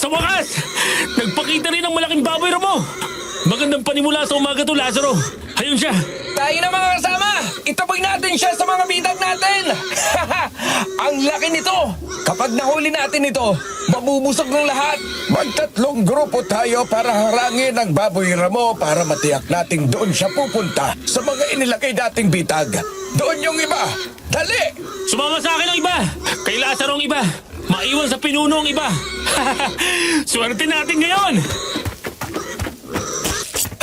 Sa wakas! Nagpakita rin ng malaking baboy Ramo! Magandang panimula sa umaga to, Lazaro. Ayun siya. Tayo na mga kasama! Itaboy natin siya sa mga bitag natin! Ang laki nito! Kapag nahuli natin ito, mabubusog ng lahat! Magtatlong grupo tayo para harangin ang baboy Ramo para matiyak nating doon siya pupunta sa mga inilagay dating bitag. Doon yung iba! Dali! Sumama sa akin ang iba! Kay Lazaro ang iba! Maiwan sa pinuno ang iba! Swerte natin ngayon!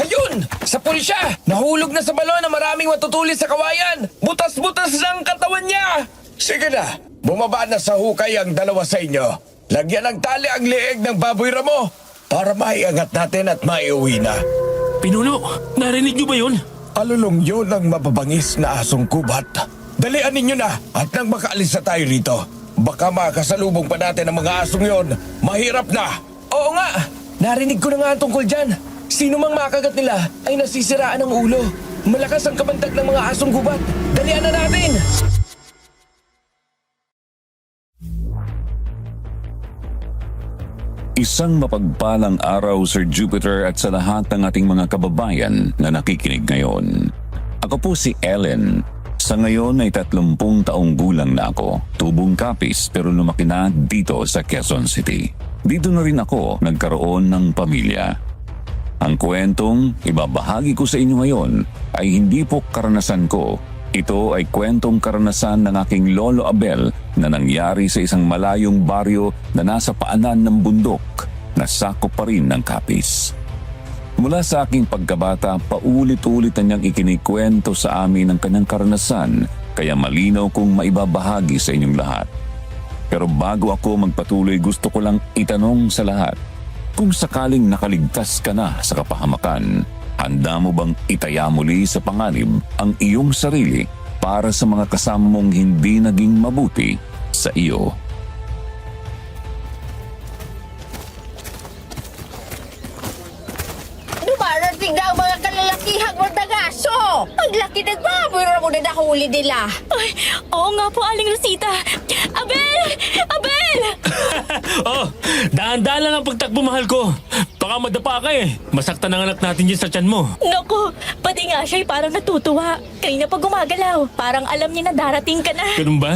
Ayun! Sa pulisya! Nahulog na sa balon na maraming matutulis sa kawayan! Butas-butas ng katawan niya! Sige na, bumaba na sa hukay ang dalawa sa inyo. Lagyan ng tali ang leeg ng baboy Ramo para maiangat natin at maiuwi na. Pinuno, narinig niyo ba yun? Alulong yun ang mababangis na asong kubat. Dalian ninyo na at nang makaalis na tayo rito. Baka makasalubong pa natin ang mga asong yon. Mahirap na. Oo nga! Narinig ko na nga ang tungkol dyan. Sino mang makagat nila ay nasisiraan ng ulo. Malakas ang kabandag ng mga asong gubat. Dalian na natin! Isang mapagpalang araw, Sir Jupiter, at sa lahat ng ating mga kababayan na nakikinig ngayon. Ako po si Ellen. Sa ngayon ay 30 taong gulang na ako. Tubong Kapis pero lumaki na dito sa Quezon City. Dito na rin ako nagkaroon ng pamilya. Ang kwentong ibabahagi ko sa inyo ngayon ay hindi po karanasan ko. Ito ay kwentong karanasan ng aking Lolo Abel na nangyari sa isang malayong baryo na nasa paanan ng bundok na sakop pa rin ng Kapis. Mula sa aking pagkabata, paulit-ulit na niyang ikinikwento sa amin ang kanyang karanasan kaya malinaw kong maibabahagi sa inyong lahat. Pero bago ako magpatuloy, gusto ko lang itanong sa lahat, kung sakaling nakaligtas ka na sa kapahamakan, handa mo bang itaya muli sa panganib ang iyong sarili para sa mga kasama mong hindi naging mabuti sa iyo? Dumarating na ang mga kalalakihang magdagaso! Ang laki ng baboy Ramo na nahuli nila! Ay, oo nga po, Aling Rosita. Abel! Abel! Oh, dahan-dahan lang ang pagtakbo, mahal ko. Baka madapa ka eh. Masaktan ang anak natin dyan sa tiyan mo. Naku, pati nga siya'y parang natutuwa. Kanina pa gumagalaw. Parang alam niya na darating ka na. Ganun ba?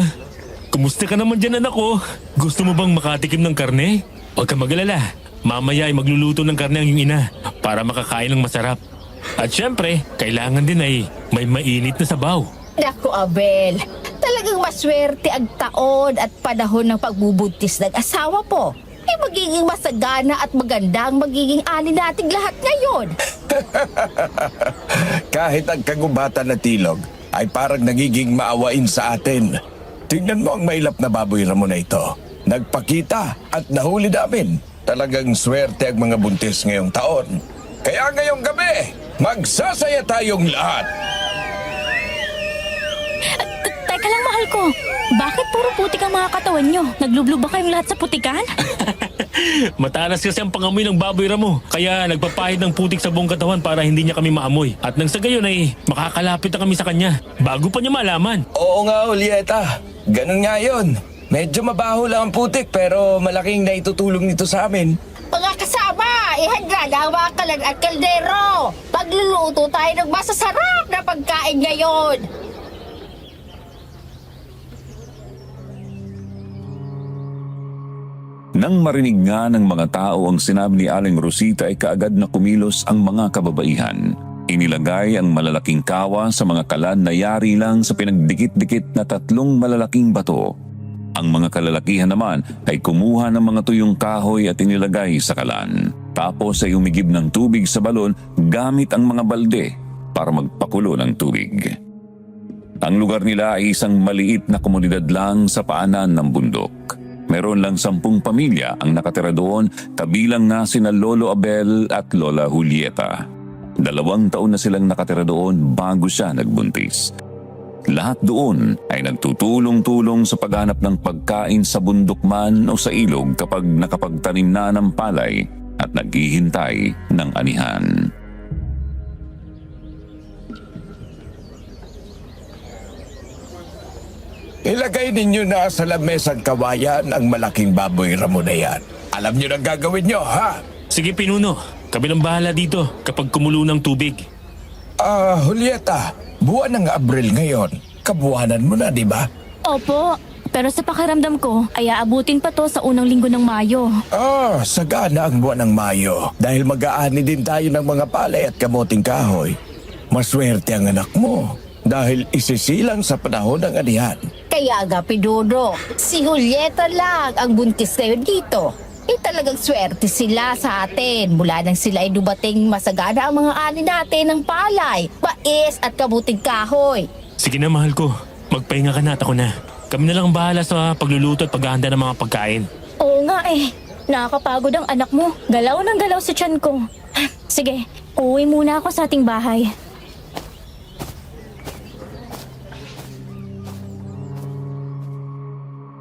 Kumusta ka naman dyan, anak ko? Gusto mo bang makatikim ng karne? Huwag ka mag-alala. Mamaya ay magluluto ng karne ang iyong ina para makakain ng masarap. At syempre, kailangan din ay may mainit na sabaw. Naku, Abel, talagang maswerte ang taon at panahon ng pagbubuntis ng asawa po. Ay magiging masagana at maganda ang magiging ani nating lahat ngayon. Kahit ang kagubatan na tilog ay parang nagiging maawain sa atin. Tingnan mo ang mailap na baboy Ramo na ito. Nagpakita at nahuli namin. Talagang swerte ang mga buntis ngayong taon. Kaya ngayong gabi, magsasaya tayong lahat. Teka lang, mahal ko. Bakit puro putik ang mga katawan nyo? Naglublob ba kayong lahat sa putikan? Matalas kasi ang pangamoy ng baboy Ramo. Kaya nagpapahid ng putik sa buong katawan para hindi niya kami maamoy. At nang sa gayon ay makakalapit na kami sa kanya bago pa niya malaman. Oo nga, Julieta. Ganun nga yun. Medyo mabaho lang ang putik pero malaking naitutulong nito sa amin. Mga kasama, ihanda na ang mga kalan at kaldero. Pagluluto tayo ng masasarap na pagkain ngayon. Nang marinig nga ng mga tao ang sinabi ni Aling Rosita ay kaagad na kumilos ang mga kababaihan. Inilagay ang malalaking kawa sa mga kalan na yari lang sa pinagdikit-dikit na 3 malalaking bato. Ang mga kalalakihan naman ay kumuha ng mga tuyong kahoy at inilagay sa kalan. Tapos ay umigib ng tubig sa balon gamit ang mga balde para magpakulo ng tubig. Ang lugar nila ay isang maliit na komunidad lang sa paanan ng bundok. Meron lang 10 pamilya ang nakatira doon, kabilang na sina Lolo Abel at Lola Julieta. 2 taon na silang nakatira doon bago siya nagbuntis. Lahat doon ay nagtutulong-tulong sa paghanap ng pagkain sa bundok man o sa ilog kapag nakapagtanim na ng palay at naghihintay ng anihan. Ilagay ninyo na sa lamesang kawayan ang malaking baboy ramo na yan. Alam nyo na gagawin nyo, ha? Sige, Pinuno. Kami nang bahala dito kapag kumulo ng tubig. Julieta, buwan ng Abril ngayon. Kabuwanan mo na, di ba? Opo, pero sa pakiramdam ko ay aabutin pa to sa unang linggo ng Mayo. Sagana ang buwan ng Mayo dahil mag-aani din tayo ng mga palay at kamoting kahoy. Maswerte ang anak mo dahil isisilang sa panahon ng anihan. Kaya nga, Pinuno, si Julieta lang ang buntis ngayon dito. Talagang swerte sila sa atin. Mula nang sila ay dumating, masagana ang mga ani natin ng palay, mais at kabuting kahoy. Sige na, mahal ko. Magpahinga ka na at ako na. Kami na lang bahala sa pagluluto at paghahanda ng mga pagkain. Oo nga eh. Nakakapagod ang anak mo. Galaw ng galaw sa tiyan ko. Sige, uuwi muna ako sa ating bahay.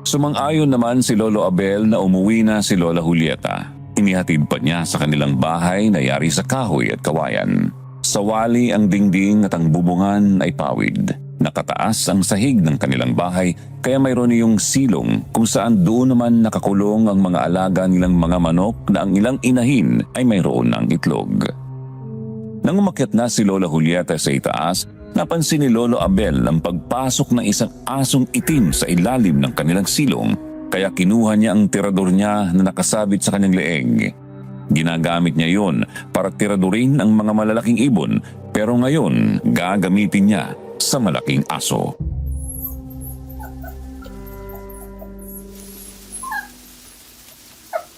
Sumang-ayon naman si Lolo Abel na umuwi na si Lola Julieta. Inihatid pa niya sa kanilang bahay na yari sa kahoy at kawayan. Sa wali ang dingding at ang bubungan ay pawid. Nakataas ang sahig ng kanilang bahay kaya mayroon yung silong kung saan doon naman nakakulong ang mga alaga nilang mga manok na ang ilang inahin ay mayroon ng itlog. Nang umakyat na si Lola Julieta sa itaas, napansin ni Lolo Abel ang pagpasok ng isang asong itim sa ilalim ng kanilang silong kaya kinuha niya ang tirador niya na nakasabit sa kanyang leeg. Ginagamit niya yon para tiradurin ang mga malalaking ibon pero ngayon gagamitin niya sa malaking aso.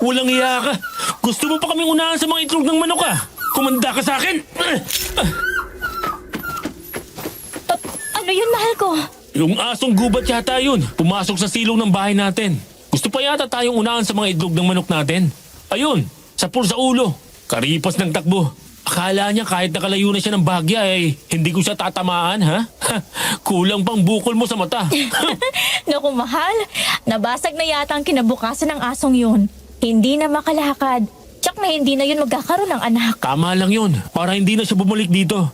Walang iya ka! Gusto mo pa kaming unahan sa mga itlog ng manok ka? Kumanda ka sa akin! Ano yun, mahal ko? Yung asong gubat yata yun. Pumasok sa silong ng bahay natin. Gusto pa yata tayong unahan sa mga itlog ng manok natin. Ayun, sapul sa ulo. Karipas ng takbo. Akala niya kahit nakalayo na siya ng bagya ay hindi ko siya tatamaan, ha? Kulang pang bukol mo sa mata. Naku, mahal. Nabasag na yata ang kinabukasan ng asong yun. Hindi na makalakad. Tsak na hindi na yun magkakaroon ng anak. Tama lang yun, para hindi na siya bumalik dito.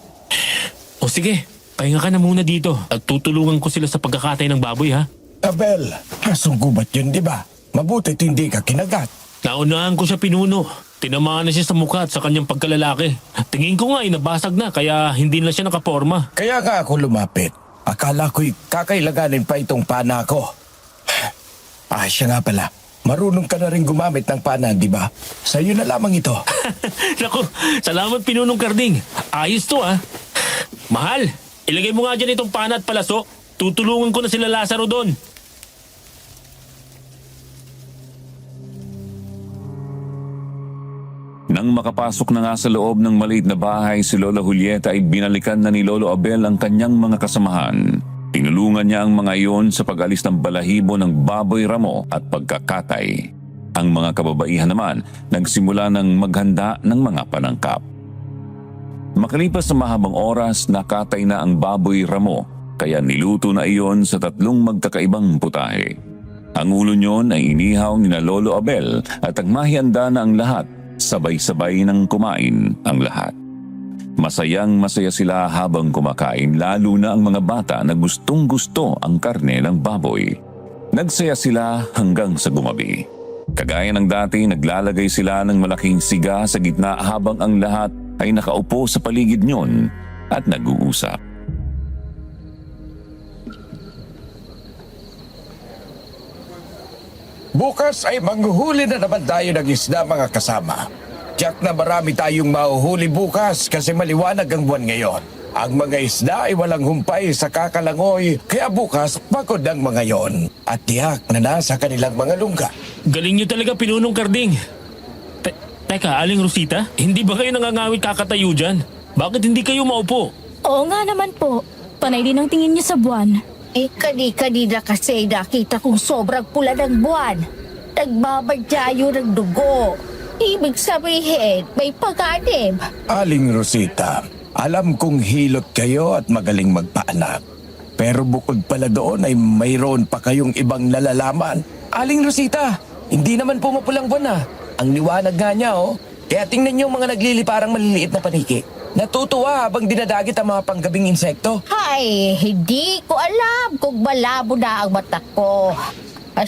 O sige, pahinga ka na muna dito at tutulungan ko sila sa pagkakatay ng baboy, ha? Abel, asong gubat yun, di ba? Mabutit hindi ka kinagat. Naunahan ko siya, Pinuno. Tinamaan na siya sa mukha at sa kanyang pagkalalaki. Tingin ko nga ay nabasag na kaya hindi na siya nakaporma. Kaya nga ako lumapit. Akala ko'y kakailanganin pa itong pana ko. Siya nga pala. Marunong ka na rin gumamit ng pana, di ba? Sa'yo na lamang ito. Naku, salamat Pinunong Karding. Ayos to, ha? Mahal, ilagay mo nga dyan itong pana at palaso. Tutulungan ko na sila Lazaro doon. Nang makapasok na nga sa loob ng maliit na bahay si Lola Julieta ay binalikan na ni Lolo Abel ang kanyang mga kasamahan. Tinulungan niya ang mga iyon sa pag-alis ng balahibo ng baboy ramo at pagkakatay. Ang mga kababaihan naman nagsimula ng maghanda ng mga panangkap. Makalipas na mahabang oras, nakatay na ang baboy ramo kaya niluto na iyon sa 3 magkakaibang putahe. Ang ulo niyon ay inihaw ni na Lolo Abel at nagmahihanda na ang lahat. Sabay-sabay nang kumain ang lahat. Masayang masaya sila habang kumakain lalo na ang mga bata na gustong-gusto ang karne ng baboy. Nagsaya sila hanggang sa gumabi. Kagaya ng dati, naglalagay sila ng malaking siga sa gitna habang ang lahat ay nakaupo sa paligid niyon at nag-uusap. Bukas ay manghuhuli na naman tayo ng isda, mga kasama. Tiyak na marami tayong mahuhuli bukas kasi maliwanag ang buwan ngayon. Ang mga isda ay walang humpay sa kakalangoy, kaya bukas pagod ang mga yon. At tiyak na nasa kanilang mga lungga. Galing niyo talaga, Pinunong Karding. Teka, Aling Rosita, hindi ba kayo nangangawit kakatayo dyan? Bakit hindi kayo maupo? Oo nga naman po. Panay din ang tingin niyo sa buwan. Kanina kasi nakita kong sobrang pula ng buwan. Nagbabadyayo ng dugo. Ibig sabihin, may pag-anib. Aling Rosita, alam kong hilot kayo at magaling magpaanak. Pero bukod pala doon ay mayroon pa kayong ibang nalalaman. Aling Rosita, hindi naman pumapulang buwan, Ang liwanag nga niya, Kaya tingnan niyo ang mga nagliliparang maliliit na paniki. Natutuwa habang dinadagit ang mga panggabing insekto. Ay, hindi ko alam kung malabo na ang mata ko.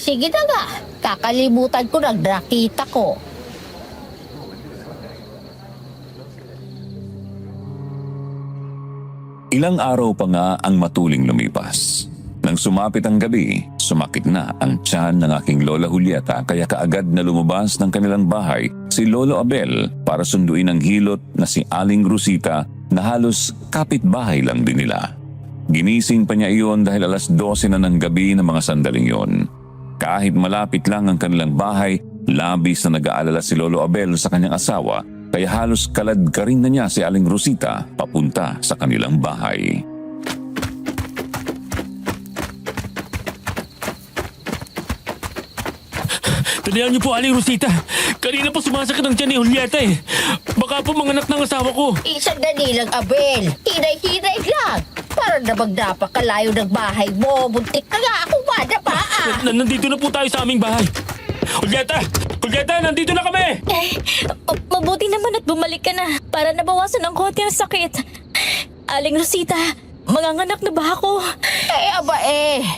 Sige na nga, kakalimutan ko ng nakita ko. Ilang araw pa nga ang matuling lumipas. Nang sumapit ang gabi, sumakit na ang tiyan ng aking Lola Julieta kaya kaagad na lumabas ng kanilang bahay si Lolo Abel para sunduin ang hilot na si Aling Rosita na halos kapitbahay lang din nila. Ginising pa niya iyon dahil alas 12 na ng gabi ng mga sandaling yon. Kahit malapit lang ang kanilang bahay, labis na nag-aalala si Lolo Abel sa kanyang asawa kaya halos kalad ka rin na niya si Aling Rosita papunta sa kanilang bahay. Tandaan niyo po, Aling Rosita. Kanina po sumasakit ang tiyan ni Julieta eh. Baka po manganak ng asawa ko. Sandali lang, Abel. Hinay-hinay lang. Para na magdapakalayo ng bahay mo. Buntik na nga ako madapaan. Nandito na po tayo sa aming bahay. Julieta! Julieta, nandito na kami! Mabuti naman at bumalik ka na para nabawasan ang konti ang sakit. Aling Rosita, manganganak na ba ako? Aba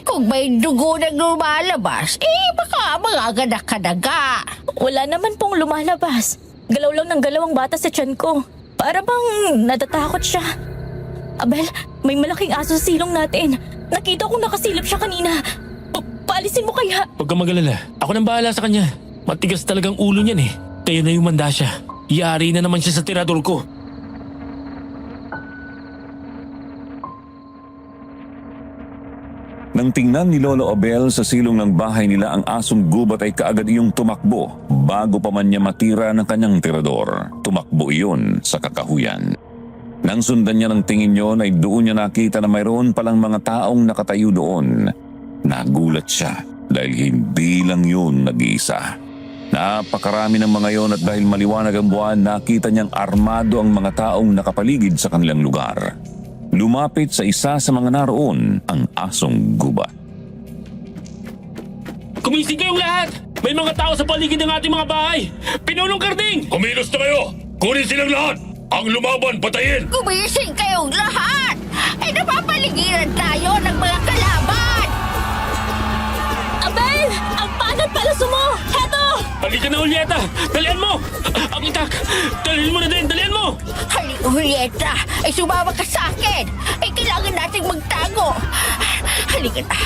kung may dugo nang lumalabas, baka manganganak ka na nga. Wala naman pong lumalabas. Galaw lang ng galaw ang bata sa tiyan ko. Para bang natatakot siya. Abel, may malaking aso sa silong natin. Nakita kong nakasilip siya kanina. Paalisin mo kaya? Huwag kang mag-alala. Ako nang bahala sa kanya. Matigas talagang ulo niyan eh. Kaya na humanda siya. Yari na naman siya sa tirador ko. Nang tingnan ni Lolo Abel sa silong ng bahay nila ang asong gubat ay kaagad iyong tumakbo bago pa man niya matira ng kanyang tirador. Tumakbo iyon sa kakahuyan. Nang sundan niya ng tingin yon ay doon niya nakita na mayroon palang mga taong nakatayo doon. Nagulat siya dahil hindi lang yun nag-iisa. Napakarami ng mga yon at dahil maliwanag ang buwan nakita niyang armado ang mga taong nakapaligid sa kanilang lugar. Lumapit sa isa sa mga naroon ang asong gubat. Kumising kayong lahat! May mga tao sa paligid ng ating mga bahay! Pinulong Karding! Kumilos na kayo! Kunin silang lahat! Ang lumaban, patayin! Gumising kayong lahat! Napapaligiran tayo ng mga kalaban! Abel! Ang panat palaso mo! Heto! Halika na, Julieta! Dalian mo! Ang itak! Dalian mo na din! Dalian mo! Halika, Julieta! Sumama ka sa akin! Kailangan nating magtago! Halika na!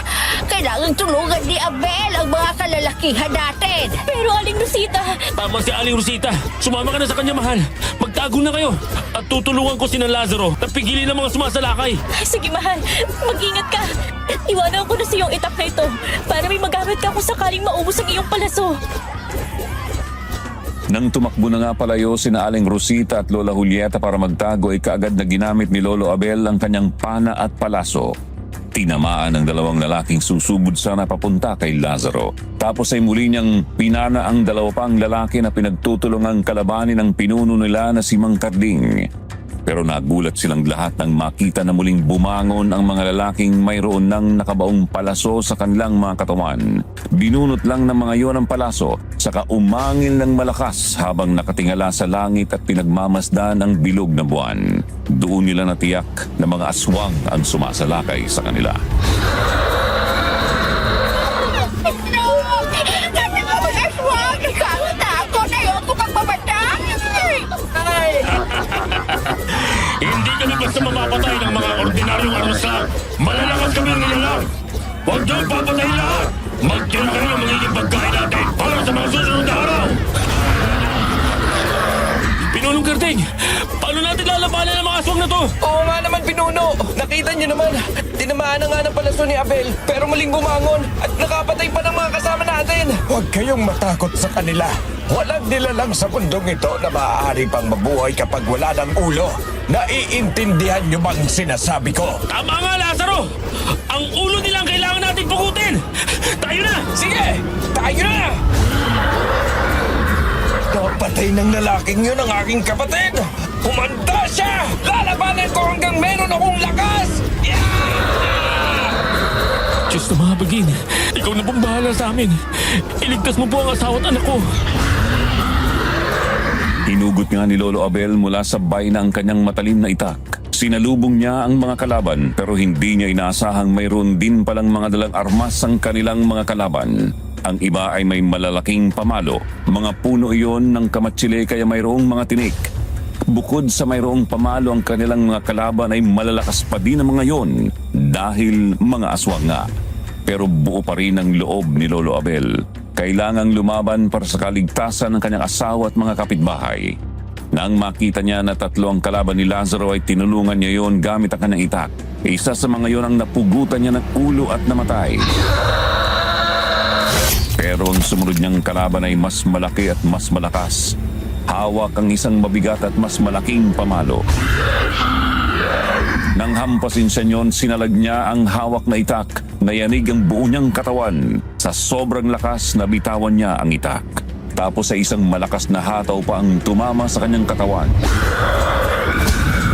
Kailangan tulungan ni Abel ang mga kalalakihan natin! Pero Aling Rosita, Tama si Aling Rosita! Sumama ka na sa kanya, mahal! Magtago na kayo! At tutulungan ko si Lazaro na pigilin ang mga sumasalakay! sige mahal, mag-ingat ka. Iwanan ko na sa iyong itak na ito para may magamit ka kung sakaling maubos ang iyong palaso. Nang tumakbo na nga palayo sina Aling Rosita at Lola Julieta para magtago ay kaagad na ginamit ni Lolo Abel ang kanyang pana at palaso. Tinamaan ng dalawang lalaking susubod sana papunta kay Lazaro. Tapos ay muli niyang pinana ang dalawa pang lalaki na pinagtutulungang kalabanin ng pinuno nila na si Mang Karding. Pero nagulat silang lahat nang makita na muling bumangon ang mga lalaking mayroon ng nakabaong palaso sa kanilang mga katawan. Binunot lang ng mga iyon ang palaso, saka umangil ng malakas habang nakatingala sa langit at pinagmamasdan ang bilog na buwan. Doon nila natiyak na mga aswang ang sumasalakay sa kanila. Hindi kami basta mamapatay ng mga ordinaryong arusang. Malalakas kami ang nilalang. Huwag niyong papatayin lahat. Magtira kayo ng magiging pagkain natin para sa mga susunod na araw. Pinulong Karding! Paano natin lalabanan ang mga aswang na to? Oo nga naman, Pinuno. Nakita niyo naman. Tinamaan na nga ng palaso ni Abel pero muling bumangon at nakapatay pa ng mga kasama natin. Huwag kayong matakot sa kanila. Walang nilalang sa mundong ito na maaari pang mabuhay kapag wala ng ulo. Naiintindihan niyo bang sinasabi ko? Tama nga, Lazaro! Ang ulo nilang kailangan natin pukutin! Tayo na! Sige, tayo na! Napatay ng lalaking yun ang aking kapatid! Humanda siya! Lalabanan ko hanggang meron akong lakas! Diyos na mga baging, ikaw na pong bahala sa amin. Iligtas mo po ang asawa at anak ko. Hinugot nga ni Lolo Abel mula sa bayna ang kanyang matalim na itak. Sinalubong niya ang mga kalaban pero hindi niya inaasahang mayroon din palang mga dalang armas ang kanilang mga kalaban. Ang iba ay may malalaking pamalo. Mga puno iyon ng kamatsili kaya mayroong mga tinik. Bukod sa mayroong pamalo ang kanilang mga kalaban ay malalakas pa din ang mga yon dahil mga aswang nga. Pero buo pa rin ang loob ni Lolo Abel. Kailangang lumaban para sa kaligtasan ng kanyang asawa at mga kapitbahay. Nang makita niya na 3 ang kalaban ni Lazaro ay tinulungan niya yon gamit ang kanyang itak. Isa sa mga yon ang napugutan niya ng ulo at namatay. Pero ang sumunod niyang kalaban ay mas malaki at mas malakas. Hawak ang isang mabigat at mas malaking pamalo. Nang hampasin siya niyon, sinalag niya ang hawak na itak. Nayanig ang buo niyang katawan. Sa sobrang lakas, nabitawan niya ang itak. Tapos ay isang malakas na hataw pa ang tumama sa kanyang katawan.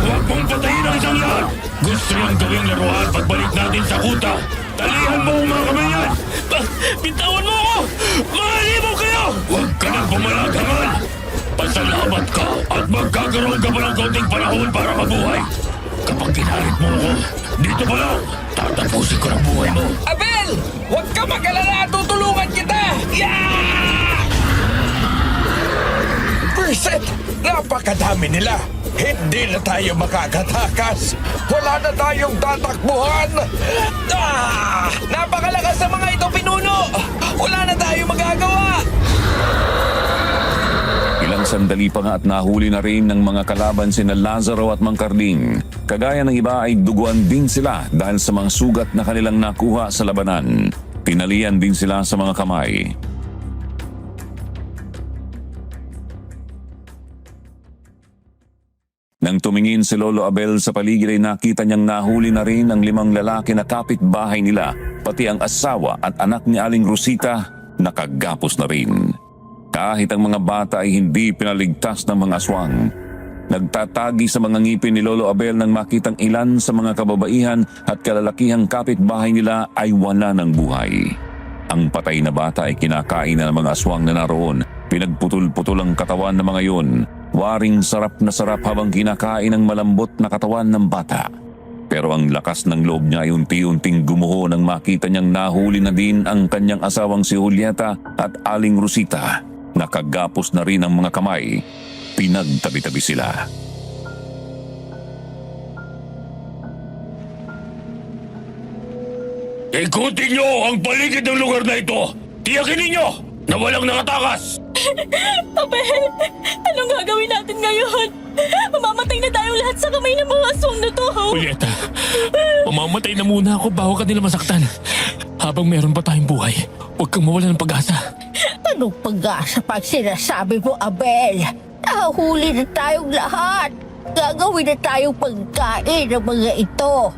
Huwag mong patayin ang isang lahat! Gusto niyang gawing laruan pagbalik natin sa kuta! Talihan mo ang mga kamay yan! Bitawan mo ako! Mahalimaw kayo! Huwag ka nang pumalaghangan! Pasalamat ka at magkakaroon ka pa ng kaunting panahon para mabuhay! Kapag ginalit mo ako, dito pa lang, tatapusin ko ang buhay mo! Abel! Huwag ka mag-alala! Tutulungan kita! Yeah! Perset! Napakadami nila! Hindi na tayo makakatakas! Wala na tayong tatakbuhan! Napakalakas sa mga ito, pinuno! Wala na tayong magagawa! Ilang sandali pa nga at nahuli na rin ng mga kalaban sina Lazaro at Mang Carling. Kagaya ng iba ay duguan din sila dahil sa mga sugat na kanilang nakuha sa labanan. Tinalian din sila sa mga kamay. Nang tumingin si Lolo Abel sa paligid ay nakita niyang nahuli na rin ang 5 lalaki na kapitbahay nila, pati ang asawa at anak ni Aling Rosita nakagapos na rin. Kahit ang mga bata ay hindi pinaligtas ng mga aswang. Nagtatagi sa mga ngipin ni Lolo Abel nang makitang ilan sa mga kababaihan at kalalakihang kapitbahay nila ay wala ng buhay. Ang patay na bata ay kinakain na ng mga aswang na naroon. Pinagputol-putol ang katawan ng mga yun. Waring sarap na sarap habang kinakain ang malambot na katawan ng bata. Pero ang lakas ng loob niya ay unti-unting gumuho nang makita niyang nahuli na din ang kanyang asawang si Julieta at Aling Rosita. Nakagapos na rin ang mga kamay. Pinagtabi-tabi sila. Ikutin niyo ang paligid ng lugar na ito! Tiyakin ninyo na walang nakatakas! Abel, anong gagawin natin ngayon? Mamamatay na tayong lahat sa kamay ng mga aswang na to. Julieta, mamamatay na muna ako bago ka nila masaktan. Habang meron pa tayong buhay, huwag kang mawala ng pag-asa. Anong pag-asa pag sinasabi mo, Abel? Nahuli na tayong lahat. Gagawin na tayong pagkain ng mga ito.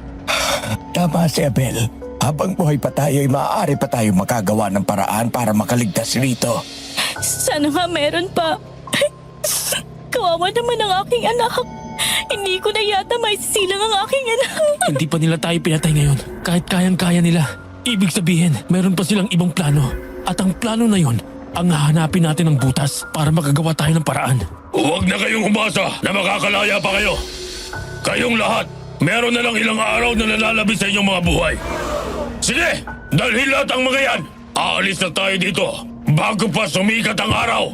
Tama si Abel. Habang buhay pa tayo ay maaari pa tayong makagawa ng paraan para makaligtas rito. Sana nga meron pa. Kawawa naman ang aking anak. Hindi ko na yata maisisilang ang aking anak. Hindi pa nila tayo pinatay ngayon. Kahit kayang-kaya nila. Ibig sabihin, meron pa silang ibang plano. At ang plano na yon, ang hahanapin natin ng butas para makagawa tayo ng paraan. Huwag na kayong umasa na makakalaya pa kayo! Kayong lahat, meron na lang ilang araw na nalalabi sa inyong mga buhay. Sige, dalhin lahat ang mga yan! Aalis na tayo dito bago pa sumikat ang araw!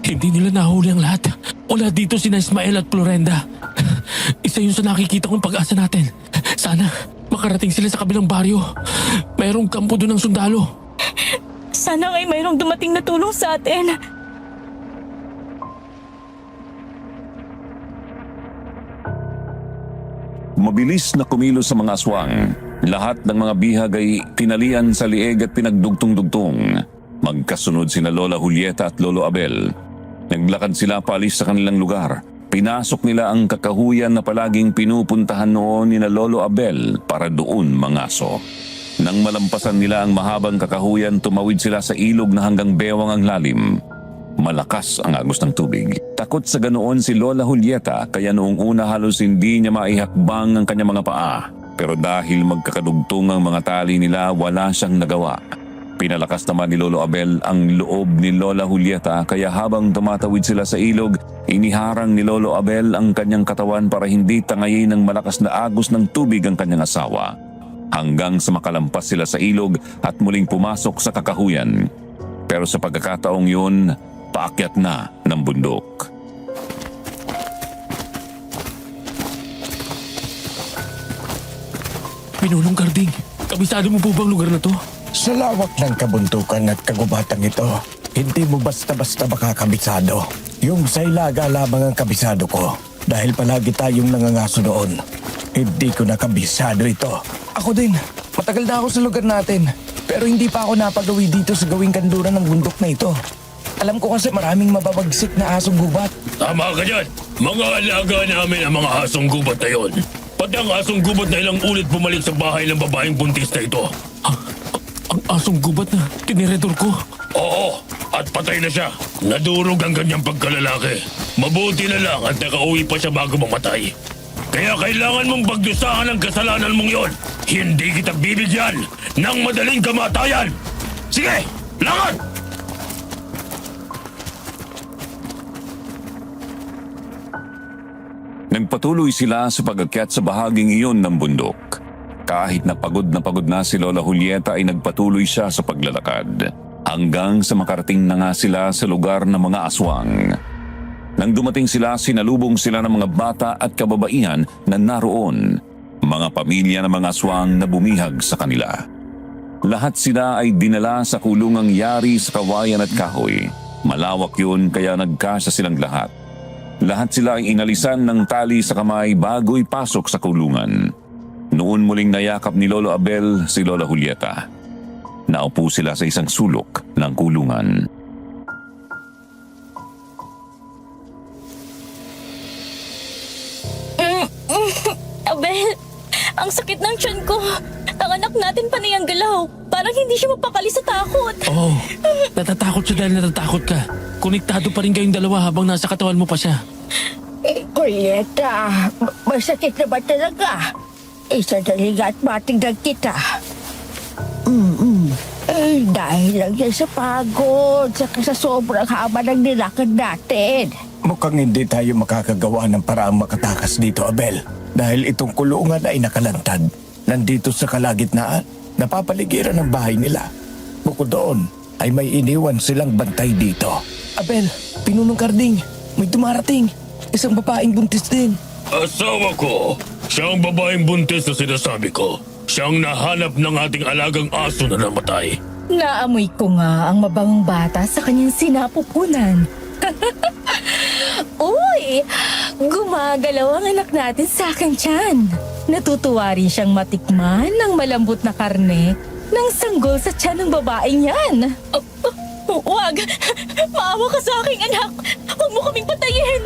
Hindi nila nahuli ang lahat. Wala dito sina Ismael at Florenda. Isa yun sa nakikita kong pag-asa natin. Sana makarating sila sa kabilang baryo. Mayroong kampo doon ng sundalo. Sana nga'y mayroong dumating na tulong sa atin. Mabilis na kumilos sa mga aswang. Lahat ng mga bihag ay tinalian sa lieg at pinagdugtong-dugtong. Magkasunod sina Lola Julieta at Lolo Abel. Naglakad sila paalis sa kanilang lugar. Pinasok nila ang kakahuyan na palaging pinupuntahan noon ni na Lolo Abel para doon mangaso. Nang malampasan nila ang mahabang kakahuyan, tumawid sila sa ilog na hanggang bewang ang lalim. Malakas ang agos ng tubig. Takot sa ganoon si Lola Julieta kaya noong una halos hindi niya maihakbang ang kanyang mga paa. Pero dahil magkakadugtong ang mga tali nila, wala siyang nagawa. Pinalakas naman ni Lolo Abel ang loob ni Lola Julieta kaya habang tumatawid sila sa ilog, iniharang ni Lolo Abel ang kanyang katawan para hindi tangayin ng malakas na agos ng tubig ang kanyang asawa. Hanggang sa makalampas sila sa ilog at muling pumasok sa kakahuyan. Pero sa pagkakataong yun, paakyat na ng bundok. Pinulong Karding, kabisado mo po bang lugar na to? Sa lawak ng kabuntukan at kagubatan ito, hindi mo basta-basta makakabisado. Yung sa Ilaga lamang ang kabisado ko. Dahil palagi tayong nangangaso noon. Hindi ko nakabisado ito. Ako din. Matagal na ako sa lugar natin. Pero hindi pa ako napagawi dito sa gawing kanluran ng bundok na ito. Alam ko kasi maraming mababagsik na asong gubat. Tama ka dyan. Mga alaga namin ang mga asong gubat na yon. Pati ang asong gubat na ilang ulit bumalik sa bahay ng babaeng buntis na ito. Ang asong gubat na tiniredor ko. Oo, at patay na siya. Nadurog ang kanyang pagkalalaki. Mabuti na lang at nakauwi pa siya bago mamatay. Kaya kailangan mong pagdusahan ang kasalanan mong yon. Hindi kita bibigyan ng madaling kamatayan. Sige, lakad! Nagpatuloy sila sa pag-akyat sa bahaging iyon ng bundok. Kahit na pagod na si Lola Julieta ay nagpatuloy siya sa paglalakad. Hanggang sa makarating na nga sila sa lugar ng mga aswang. Nang dumating sila, sinalubong sila ng mga bata at kababaihan na naroon. Mga pamilya ng mga aswang na bumihag sa kanila. Lahat sila ay dinala sa kulungang yari sa kawayan at kahoy. Malawak yun kaya nagkasya silang lahat. Lahat sila ay inalisan ng tali sa kamay bago ipasok sa kulungan. Noon muling nayakap ni Lolo Abel si Lola Julieta. Naupo sila sa isang sulok ng kulungan. Abel, ang sakit ng tiyan ko. Ang anak natin panay ang galaw. Parang hindi siya mapakali sa takot. Oo, natatakot siya dahil natatakot ka. Konektado pa rin kayong dalawa habang nasa katawan mo pa siya. Julieta, masakit na ba talaga? Isandali nga at matingnan kita. Dahil lang yan sa pagod, saka sa sobrang haba ng nilakad natin. Mukhang hindi tayo makakagawa ng paraang makatakas dito, Abel. Dahil itong kulungan ay nakalantad. Nandito sa kalagitnaan, napapaligiran ng bahay nila. Bukod doon, ay may iniwan silang bantay dito. Abel, Pinunong Karding, may dumarating. Isang babaeng buntis din. Asawa ko, siyang babaeng buntis na sinasabi ko. Siyang nahanap ng ating alagang aso na namatay. Naamoy ko nga ang mabangong bata sa kanyang sinapupunan. Uy! Gumagalaw ang anak natin sa akin tiyan. Natutuwa rin siyang matikman ng malambot na karne ng sanggol sa tiyan ng babaeng yan. Huwag! Maawa ka sa aking anak! Huwag mo kaming patayin!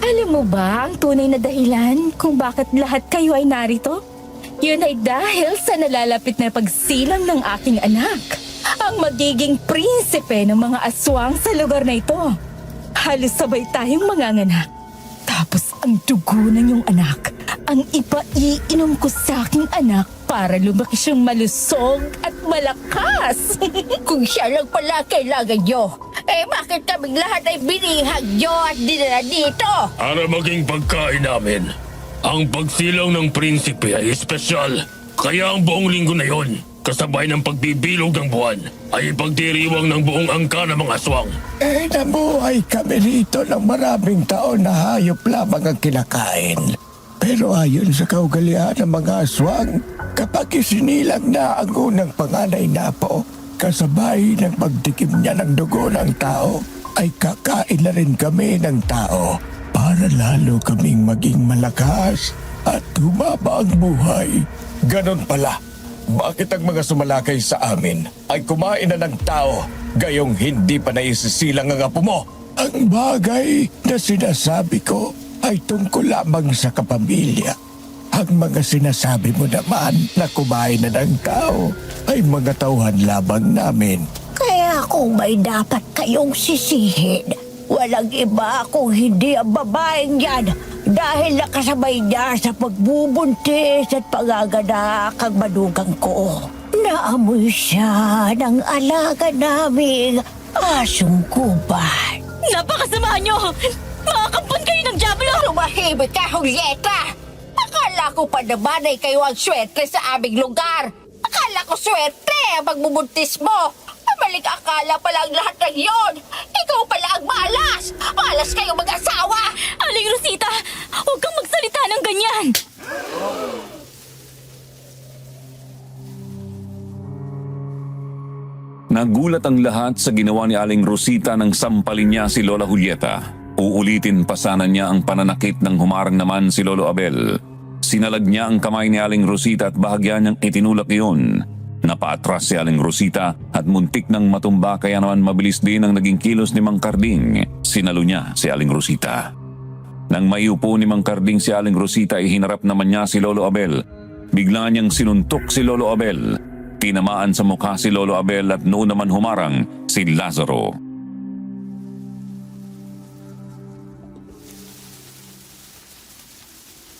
Alam mo ba ang tunay na dahilan kung bakit lahat kayo ay narito? Yun ay dahil sa nalalapit na pagsilang ng aking anak. Ang magiging prinsipe ng mga aswang sa lugar na ito. Halos sabay tayong manganganak. Tapos ang dugo ng iyong anak, ang ipaiinom ko sa aking anak para lumaki siyang malusog at malakas. Kung siya lang pala kailangan nyo, bakit kaming lahat ay binihag nyo at dinala dito? Para maging pagkain namin. Ang pagsilang ng prinsipe ay espesyal. Kaya ang buong linggo na yon, kasabay ng pagbibilog ng buwan, ay ipagdiriwang ng buong angka ng mga aswang. Nabuhay kami rito ng maraming taon na hayop lamang ang kinakain. Pero ayon sa kaugalian ng mga aswang, kapag isinilang na ang unang panganay na po, kasabay ng pagtikim niya ng dugo ng tao, ay kakain na rin kami ng tao para lalo kaming maging malakas at humaba ang buhay. Ganon pala. Bakit ang mga sumalakay sa amin ay kumain na ng tao gayong hindi pa naisisilang ang apo mo? Ang bagay na sinasabi ko ay tungkol lamang sa kapamilya. Ang mga sinasabi mo naman na kumain na ng tao ay mga tauhan labang namin. Kaya kung may dapat kayong sisihin, walang iba kung hindi ang babaeng yan dahil nakasabay niya sa pagbubuntis at pangaganak ang manugang ko. Naamoy siya ng alaga naming asong kubay. Napakasama nyo! Makakampon kayo ng Diablo! Tumahimik ka, Julieta! Akala ko pa naman ay kayo ang swerte sa aming lugar. Akala ko swerte ang magbubuntis mo. Malik akala pala ang lahat ng yon. Ikaw pala ang malas. Malas kayo mag-asawa. Aling Rosita, huwag kang magsalita ng ganyan! Nagulat ang lahat sa ginawa ni Aling Rosita nang sampalin niya si Lola Julieta. Uulitin pa sana niya ang pananakit nang humarang naman si Lolo Abel. Sinalag niya ang kamay ni Aling Rosita at bahagya niyang itinulak iyon. Napaatras si Aling Rosita at muntik nang matumba kaya naman mabilis din ang naging kilos ni Mang Karding. Sinalo niya si Aling Rosita. Nang maiupo ni Mang Karding si Aling Rosita ay hinarap naman niya si Lolo Abel. Bigla niyang sinuntok si Lolo Abel. Tinamaan sa mukha si Lolo Abel at noon naman humarang si Lazaro.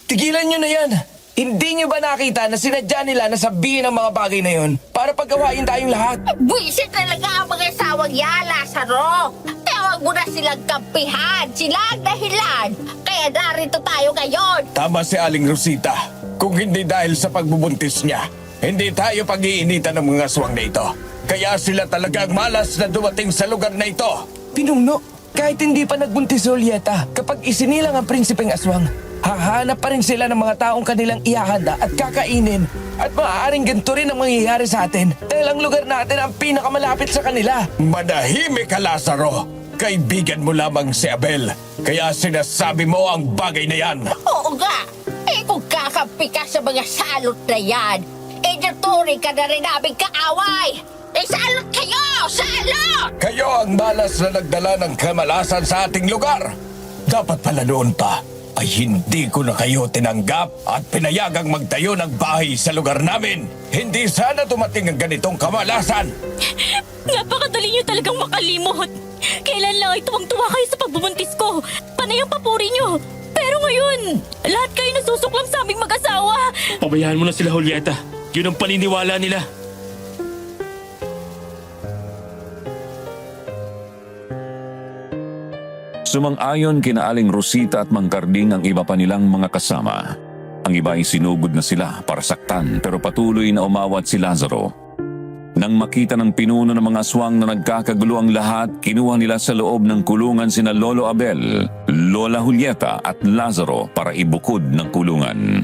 Tigilan nyo na yan! Hindi nyo ba nakita na sinadya nila na sabihin ang mga bagay na yon para paggawain tayong lahat? Buisit talaga ang mga asawang yan, Lazaro. Tawag mo na silang kampihan. Sila ang dahilan. Kaya narito tayo ngayon. Tama si Aling Rosita. Kung hindi dahil sa pagbubuntis niya, hindi tayo pag-iinitan ng mga aswang na ito. Kaya sila talagang malas na dumating sa lugar na ito. Pinuno, kahit hindi pa nagbuntis si Julieta, kapag isinilang ang prinsipeng aswang, hahanap pa rin sila ng mga taong kanilang ihahanda at kakainin. At maaaring ganito rin ang mangyayari sa atin dahil ang lugar natin ang pinakamalapit sa kanila. Manahimik ka, Lazaro. Kaibigan mo lamang si Abel. Kaya sinasabi mo ang bagay na yan. Oo nga. Eh kung kakampi ka sa mga salot na yan, eh naturing ka na rin naming kaaway. Eh salot kayo! Salot! Kayo ang malas na nagdala ng kamalasan sa ating lugar. Dapat pala noon pa ay hindi ko na kayo tinanggap at pinayagang magtayo ng bahay sa lugar namin. Hindi sana dumating ang ganitong kamalasan. Napakadali niyo talagang makalimot! Kailan lang ay tuwang-tuwa kayo sa pagbubuntis ko? Panay ang papuri niyo! Pero ngayon, lahat kayo nasusuklam sa aming mag-asawa! Pabayaan mo na sila, Julieta. Yun ang paniniwala nila. Sumang-ayon kina Aling Rosita at Mang Karding ang iba pa nilang mga kasama. Ang iba ay sinugod na sila para saktan pero patuloy na umawat si Lazaro. Nang makita ng pinuno ng mga aswang na nagkakagulo ang lahat, kinuha nila sa loob ng kulungan sina Lolo Abel, Lola Julieta at Lazaro para ibukod ng kulungan.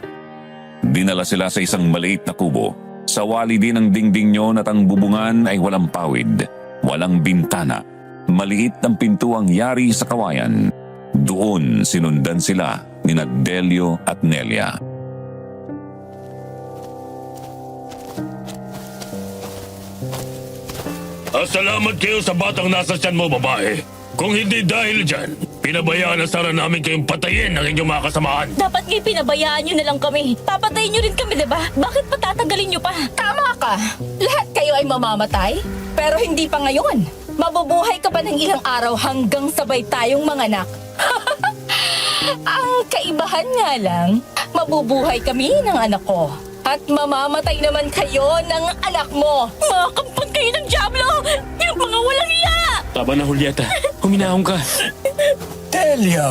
Dinala sila sa isang maliit na kubo. Sa wali din ang dingding nyon at ang bubungan ay walang pawid, walang bintana. Maliit ang pintuang yari sa kawayan. Doon sinundan sila ni Delio at Nelia. Salamat kayo sa batang nasa tiyan mo, babae. Kung hindi dahil dyan, pinabayaan na sana namin kayong patayin ng inyong mga kasamahan. Dapat nga pinabayaan niyo na lang kami. Papatayin niyo rin kami, diba? Bakit patatagalin niyo pa? Tama ka. Lahat kayo ay mamamatay. Pero hindi pa ngayon. Mabubuhay ka pa ng ilang araw hanggang sabay tayong manganak. Ang kaibahan nga lang, mabubuhay kami ng anak ko. At mamamatay naman kayo ng anak mo. Makakampon kayo ng Diablo! Yung mga walang iya! Tama na, Julieta. Huminahon ka. Delio,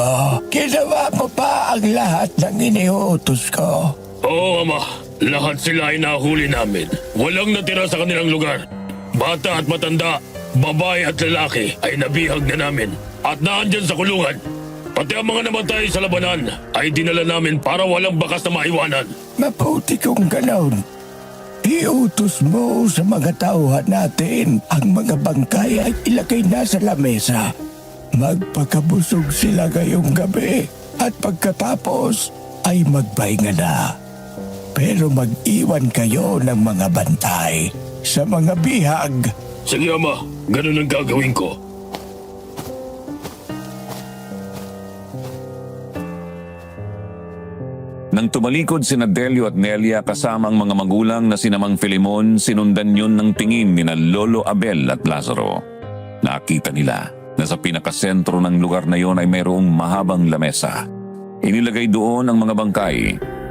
ginawa mo pa ang lahat ng iniutos ko. Oo, Ama. Lahat sila ay nahuli namin. Walang natira sa kanilang lugar. Bata at matanda, babae at lalaki ay nabihag na namin at naandyan sa kulungan. Pati ang mga namatay sa labanan ay dinala namin para walang bakas na maiwanan. Mabuti kung ganon. Iutos mo sa mga tauhan natin ang mga bangkay ay ilagay na sa lamesa. Magpakabusog sila ngayong gabi at pagkatapos ay magpahinga na. Pero mag-iwan kayo ng mga bantay sa mga bihag. Sige, Ama. Ganun ang gagawin ko. Nang tumalikod sina Delio at Nelia kasama ang mga magulang na sina Mang Filimon, sinundan yun ng tingin ni na Lolo Abel at Lazaro. Nakita nila na sa pinakasentro ng lugar na yon ay mayroong mahabang lamesa. Inilagay doon ang mga bangkay.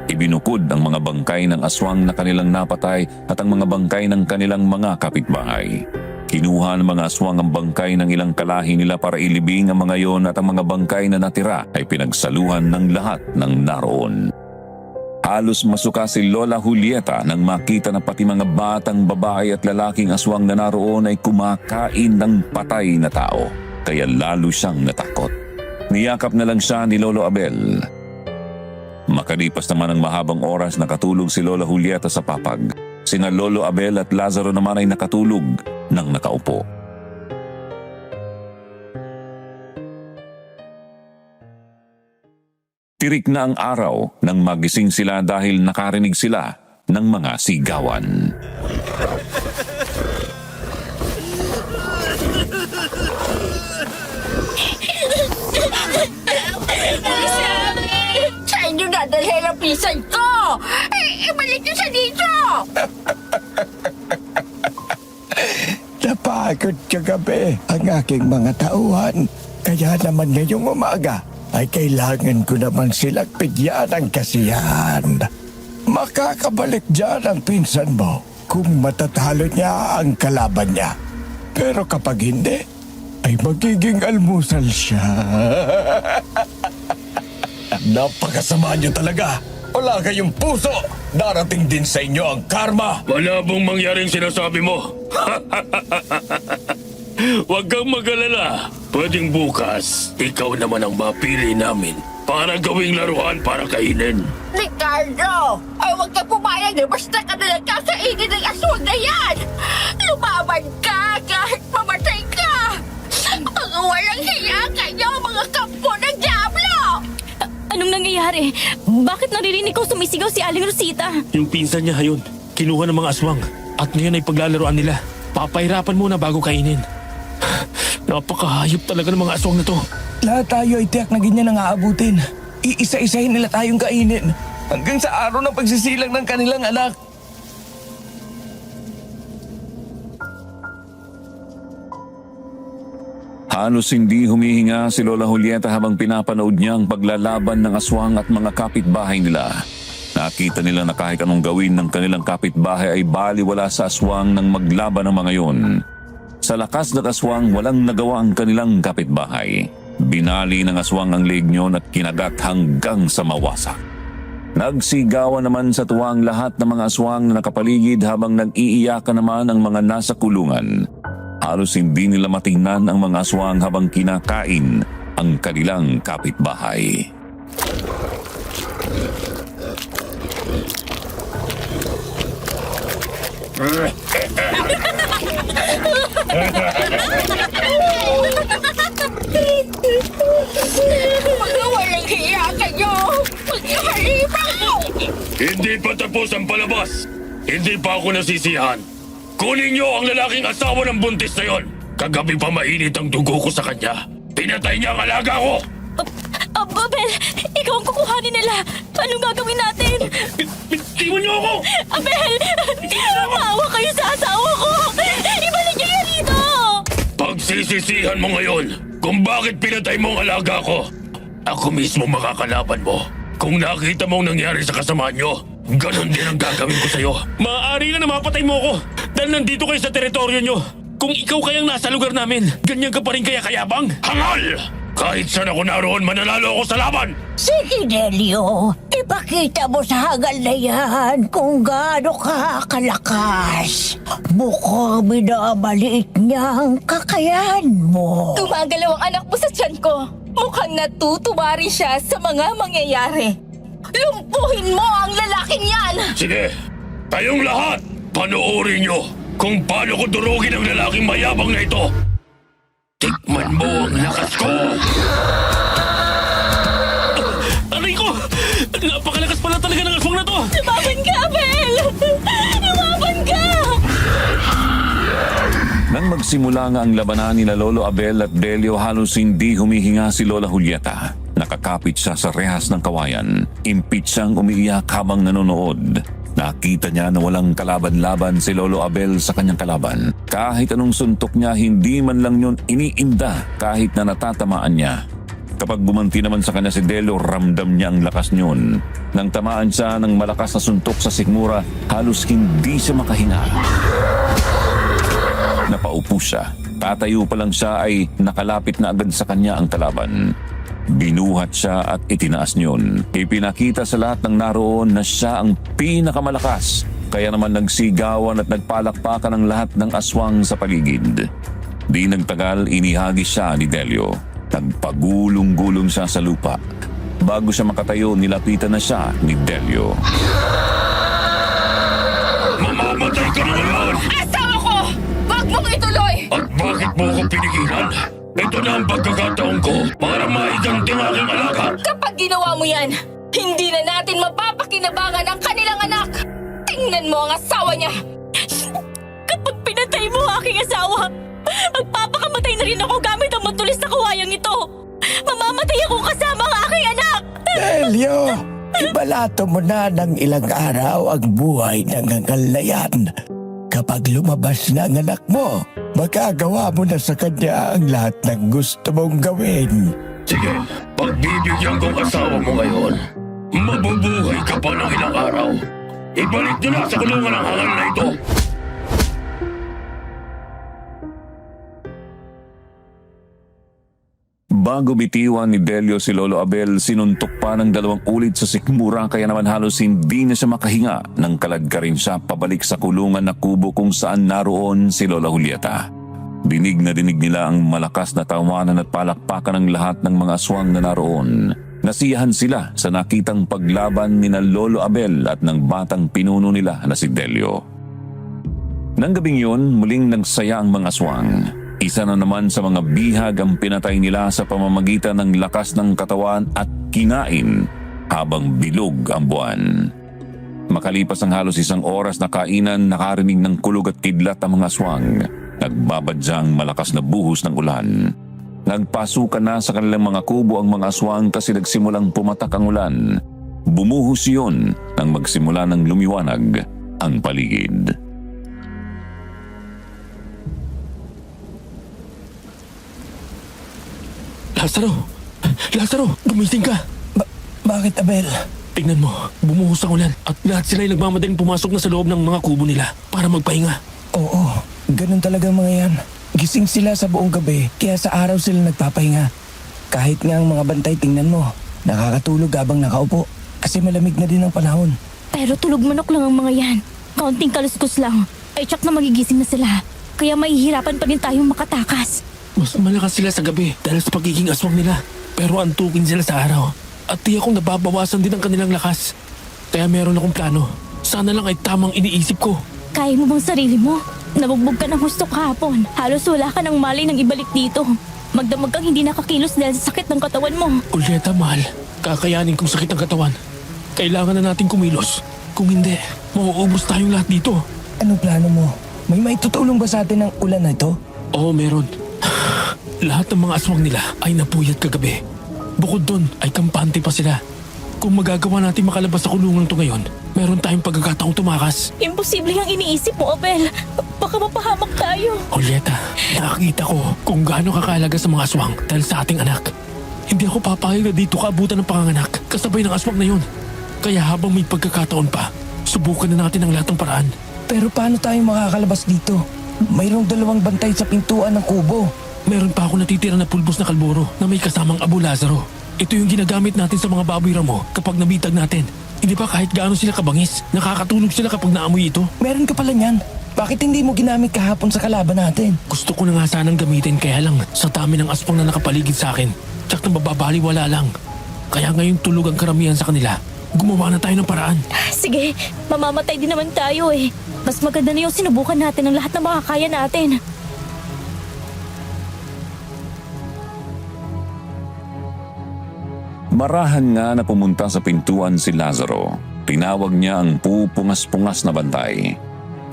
Ibinukod ang mga bangkay ng aswang na kanilang napatay at ang mga bangkay ng kanilang mga kapitbahay. Kinuha ng mga aswang ang bangkay ng ilang kalahi nila para ilibing ang mga yon at ang mga bangkay na natira ay pinagsaluhan ng lahat ng naroon. Halos masuka si Lola Julieta nang makita na pati mga batang babae at lalaking aswang na naroon ay kumakain ng patay na tao. Kaya lalo siyang natakot. Niyakap na lang siya ni Lolo Abel. Makalipas naman ang mahabang oras nakatulog si Lola Julieta sa papag. Sina Lolo Abel at Lazaro naman ay nakatulog nang nakaupo. Tirik na ang araw nang magising sila dahil nakarinig sila ng mga sigawan. Saan nyo dadalhin ang pisan ko? Ibalik nyo siya dito! Napagod kagabi ang aking mga tauhan. Kaya naman ngayong umaga ay kailangan ko naman silang bigyan ng kasiyahan. Makakabalik dyan ang pinsan mo kung matatalo niya ang kalaban niya. Pero kapag hindi, ay magiging almusal siya. Napakasama niyo talaga. Wala kayong puso. Darating din sa inyo ang karma. Wala bang mangyaring sinasabi mo? Huwag kang mag-alala. Pwedeng bukas, ikaw naman ang mapili namin para gawing laruan para kainin. Ricardo! Ay, huwag ka pumayag na basta ka na lang kakainin ng aswang na yan! Lumaban ka kahit mamatay ka! Mga walang hiya kayo, mga kampo ng Diablo! Anong nangyayari? Bakit naririnig ko sumisigaw si Aling Rosita? Yung pinsan niya hayon, kinuha ng mga aswang at ngayon ay paglalaroan nila. Papahirapan muna bago kainin. Napakahayop talaga ng mga aswang na to. Lahat tayo ay tiyak na ganyan ang aabutin. Iisa-isahin nila tayong kainin hanggang sa araw ng pagsisilang ng kanilang anak. Halos hindi humihinga si Lola Julieta habang pinapanood niya ang paglalaban ng aswang at mga kapitbahay nila. Nakita nila na kahit anong gawin ng kanilang kapitbahay ay baliwala sa aswang nang maglaban ng mga yon. Sa lakas ng aswang, walang nagawa ang kanilang kapitbahay. Binali ng aswang ang leeg niyon at kinagat hanggang sa mawasak. Nagsigawan naman sa tuwa ang lahat ng mga aswang na nakapaligid habang nag-iiyakan naman ang mga nasa kulungan. Halos hindi nila matingnan ang mga aswang habang kinakain ang kanilang kapitbahay. Mga walang hiya kayo! Maghihalimaw! Hindi pa tapos ang palabas. Hindi pa ako nasisiyahan. Kunin niyo ang lalaking asawa ng buntis na yon. Kagabi pa mainit ang dugo ko sa kanya. Pinatay niya ang alaga ko. Abel, ikaw ang kukuhanin nila. Anong gagawin natin? Iwan niyo ako! Abel! Maawa kayo sa asawa ko! Ibalik niyo yan dito! Pagsisisihan mo ngayon kung bakit pinatay mo ang alaga ko. Ako mismo makakalaban mo. Kung nakita mo ang nangyari sa kasama niyo, ganon din ang gagawin ko sa'yo. Maaari na mapatay mo ako dahil nandito kayo sa teritoryo nyo. Kung ikaw kayang nasa lugar namin, ganyan ka pa rin kaya kayabang? Hangal! Kahit saan ako naroon, mananalo ako sa laban! Sige, Delio. Ipakita mo sa hagal na yan kung gaano ka kalakas. Mukhang minamaliit niya ang kakayahan mo. Gumagalaw ang anak mo sa tiyan ko. Mukhang natutuwa rin siya sa mga mangyayari. Lumpuhin mo ang lalaking yan! Sige, kayong lahat, panoorin nyo kung paano ko durugin ang lalaking mayabang na ito. Tikman mo ang lakas ko! Aray ko! Napakalakas pala talaga ng aswang na to! Lumaban ka, Abel! Lumaban ka! Nang magsimula nga ang labanan nila Lolo Abel at Delio, halos hindi humihinga si Lola Julieta. Nakakapit siya sa rehas ng kawayan. Impit siyang umiiyak habang nanonood. Nakita niya na walang kalaban-laban si Lolo Abel sa kanyang kalaban. Kahit anong suntok niya, hindi man lang yun iniinda kahit na natatamaan niya. Kapag bumanti naman sa kanya si Delio, ramdam niya ang lakas niyon. Nang tamaan siya ng malakas na suntok sa sikmura, halos hindi siya makahinga. Napaupo siya. Tatayo pa lang siya ay nakalapit na agad sa kanya ang kalaban. Binuhat siya at itinaas niyon. Ipinakita sa lahat ng naroon na siya ang pinakamalakas. Kaya naman nagsigawan at nagpalakpakan ang lahat ng aswang sa paligid. Di nagtagal, inihagis siya ni Delio. Nagpagulong-gulong siya sa lupa. Bago siya makatayo, nilapitan na siya ni Delio. Mamamatay ka na ngayon! Asawa ko! Wag mong ituloy! At bakit mo ako pinigilan? Ito na ang pagkakataon ko para maiganti ang aking alaga. Kapag ginawa mo yan, hindi na natin mapapakinabangan ang kanilang anak! Tingnan mo ang asawa niya! Kapag pinatay mo ang aking asawa, magpapakamatay na rin ako gamit ang matulis na kawayang ito! Mamamatay ako kasama ang aking anak! Delio, ibalato mo na ng ilang araw ang buhay ng ngangal na yan. Kapag lumabas na ang anak mo, magagawa mo na sa kanya ang lahat ng gusto mong gawin. Sige, pagbibigyan kong asawa mo ngayon. Mabubuhay ka pa ng ilang araw. Ibalik nyo na sa kulungan ang hangal na ito. Bago bitiwan ni Delio si Lolo Abel, sinuntok pa ng 2 ulit sa sikmura kaya naman halos hindi na siya makahinga nang kalagka rin siya pabalik sa kulungan na kubo kung saan naroon si Lola Julieta. Dinig na dinig nila ang malakas na tawanan at palakpakan ng lahat ng mga aswang na naroon. Nasiyahan sila sa nakitang paglaban ni na Lolo Abel at ng batang pinuno nila na si Delio. Nang gabing yun, muling nagsaya ang mga aswang. Isa na naman sa mga bihag ang pinatay nila sa pamamagitan ng lakas ng katawan at kinain habang bilog ang buwan. Makalipas ang halos 1 oras na kainan, nakarinig ng kulog at kidlat ang mga aswang. Nagbabadyang malakas na buhos ng ulan. Nagpasukan na sa kanilang mga kubo ang mga aswang kasi nagsimulang pumatak ang ulan. Bumuhos yun nang magsimula ng lumiwanag ang paligid. Lazaro, gumising ka! Bakit, Abel? Tingnan mo, bumuhos ang ulan at lahat sila ay nagmamadaling pumasok na sa loob ng mga kubo nila para magpahinga. Oo, ganun talaga mga yan. Gising sila sa buong gabi, kaya sa araw sila nagpapahinga. Kahit nga ang mga bantay, tingnan mo, nakakatulog habang nakaupo kasi malamig na din ang panahon. Pero tulog manok lang ang mga yan. Kaunting kaluskos lang. Ay tsak na magigising na sila. Kaya mahihirapan pa din tayong makatakas. Mas malakas sila sa gabi dahil sa pagiging aswang nila. Pero antukin sila sa araw. At tiyak kong nababawasan din ang kanilang lakas. Kaya meron akong plano. Sana lang ay tamang iniisip ko. Kaya mo bang sarili mo? Nabugbog ka ng husto kahapon. Halos wala ka ng malay nang ibalik dito. Magdamag kang hindi nakakilos dahil sa sakit ng katawan mo. Julieta, mahal. Kakayanin kong sakit ang katawan. Kailangan na natin kumilos. Kung hindi, mauubos tayong lahat dito. Anong plano mo? May maitutulong ba sa atin ang ulan na ito? Oo, meron. Lahat ng mga aswang nila ay napuyat kagabi. Bukod doon ay kampante pa sila. Kung magagawa natin makalabas sa kulungan ito ngayon, meron tayong pagkakataong tumakas. Imposible ang iniisip mo, Abel. Baka mapahamak tayo. Julieta, nakakita ko kung gaano kakalaga sa mga aswang dahil sa ating anak. Hindi ako papayag na dito kaabutan ng panganganak kasabay ng aswang na yun. Kaya habang may pagkakataon pa, subukan na natin ang lahat ng paraan. Pero paano tayo makakalabas dito? Mayroong 2 bantay sa pintuan ng kubo. Meron pa ako natitira na pulbos na kalboro na may kasamang Abu Lazaro. Ito yung ginagamit natin sa mga baboy ramo kapag nabitag natin. Hindi ba kahit gaano sila kabangis, nakakatulog sila kapag naamoy ito? Meron ka pala niyan. Bakit hindi mo ginamit kahapon sa kalaban natin? Gusto ko na nga sanang gamitin kaya lang sa dami ng aswang na nakapaligid sa akin. Tsak na mababaliwala lang. Kaya ngayon tulog ang karamihan sa kanila. Gumawa na tayo ng paraan. Sige, mamamatay din naman tayo eh. Mas maganda na yung sinubukan natin ang lahat ng makakaya natin. Marahan nga na pumunta sa pintuan si Lazaro. Tinawag niya ang pupungas-pungas na bantay.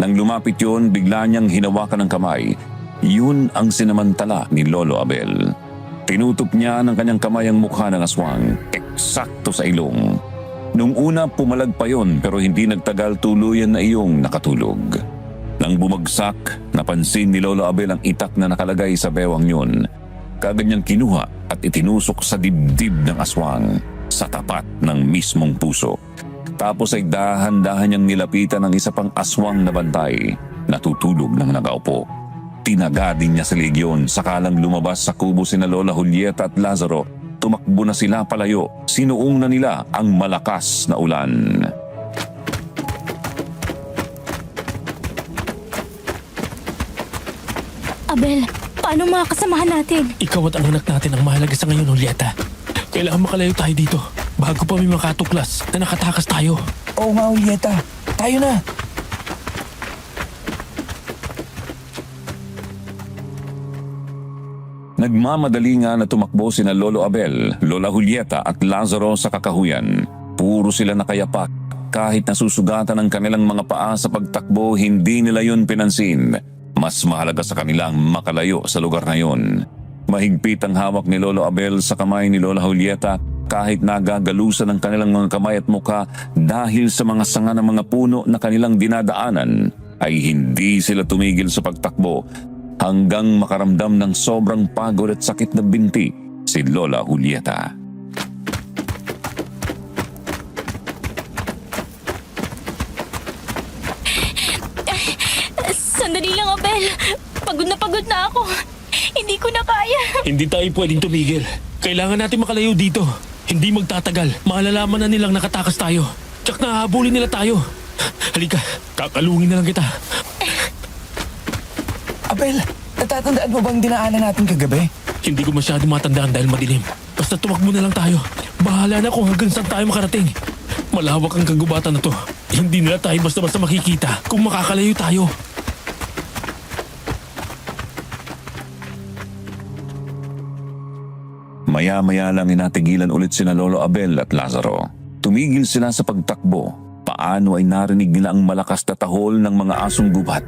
Nang lumapit yun, bigla niyang hinawakan ng kamay. Yun ang sinamantala ni Lolo Abel. Tinutup niya ng kanyang kamay ang mukha ng aswang, eksakto sa ilong. Nung una pumalag pa yon pero hindi nagtagal tuluyan na iyong nakatulog. Nang bumagsak, napansin ni Lolo Abel ang itak na nakalagay sa bewang yun. Kagad niyang kinuha at itinusok sa dibdib ng aswang sa tapat ng mismong puso. Tapos ay dahan-dahan niyang nilapitan ng isa pang aswang na bantay na tutulog ng nakaupo. Tinaga din niya sa legyon, sakalang lumabas sa kubo sina Lola Julieta at Lazaro. Tumakbo na sila palayo, sinuong na nila ang malakas na ulan. Abel, paano mga kasamahan natin? Ikaw at ang anak natin ang mahalaga sa ngayon, Julieta. Kailangan makalayo tayo dito bago pa may makatuklas na nakatakas tayo. Oo nga, Julieta. Tayo na. Nagmamadali nga na tumakbo sina Lolo Abel, Lola Julieta at Lazaro sa kakahuyan. Puro sila nakayapak. Kahit nasusugatan ang kanilang mga paa sa pagtakbo, hindi nila yun pinansin. Mas mahalaga sa kanilang makalayo sa lugar na yun. Mahigpit ang hawak ni Lolo Abel sa kamay ni Lola Julieta kahit nagagalusan ang kanilang mga kamay at mukha dahil sa mga sanga ng mga puno na kanilang dinadaanan, ay hindi sila tumigil sa pagtakbo hanggang makaramdam ng sobrang pagod at sakit na binti si Lola Julieta. Sandali lang, Abel. Pagod na ako. Hindi ko na kaya. Hindi tayo pwedeng tumigil. Kailangan natin makalayo dito. Hindi magtatagal. Malalaman na nilang nakatakas tayo. Tsak na hahabulin nila tayo. Halika, kakalungin na lang kita. Abel, natatandaan mo bang dinaanan natin kagabi? Hindi ko masyado matandaan dahil madilim. Basta tumakbo na lang tayo. Bahala na kung hanggang saan tayo makarating. Malawak ang kagubatan na to. Hindi nila tayo basta-basta makikita kung makakalayo tayo. Maya-maya lang inatigilan ulit sina Lolo Abel at Lazaro. Tumigil sila sa pagtakbo. Paano ay narinig nila ang malakas na tahol ng mga asong gubat.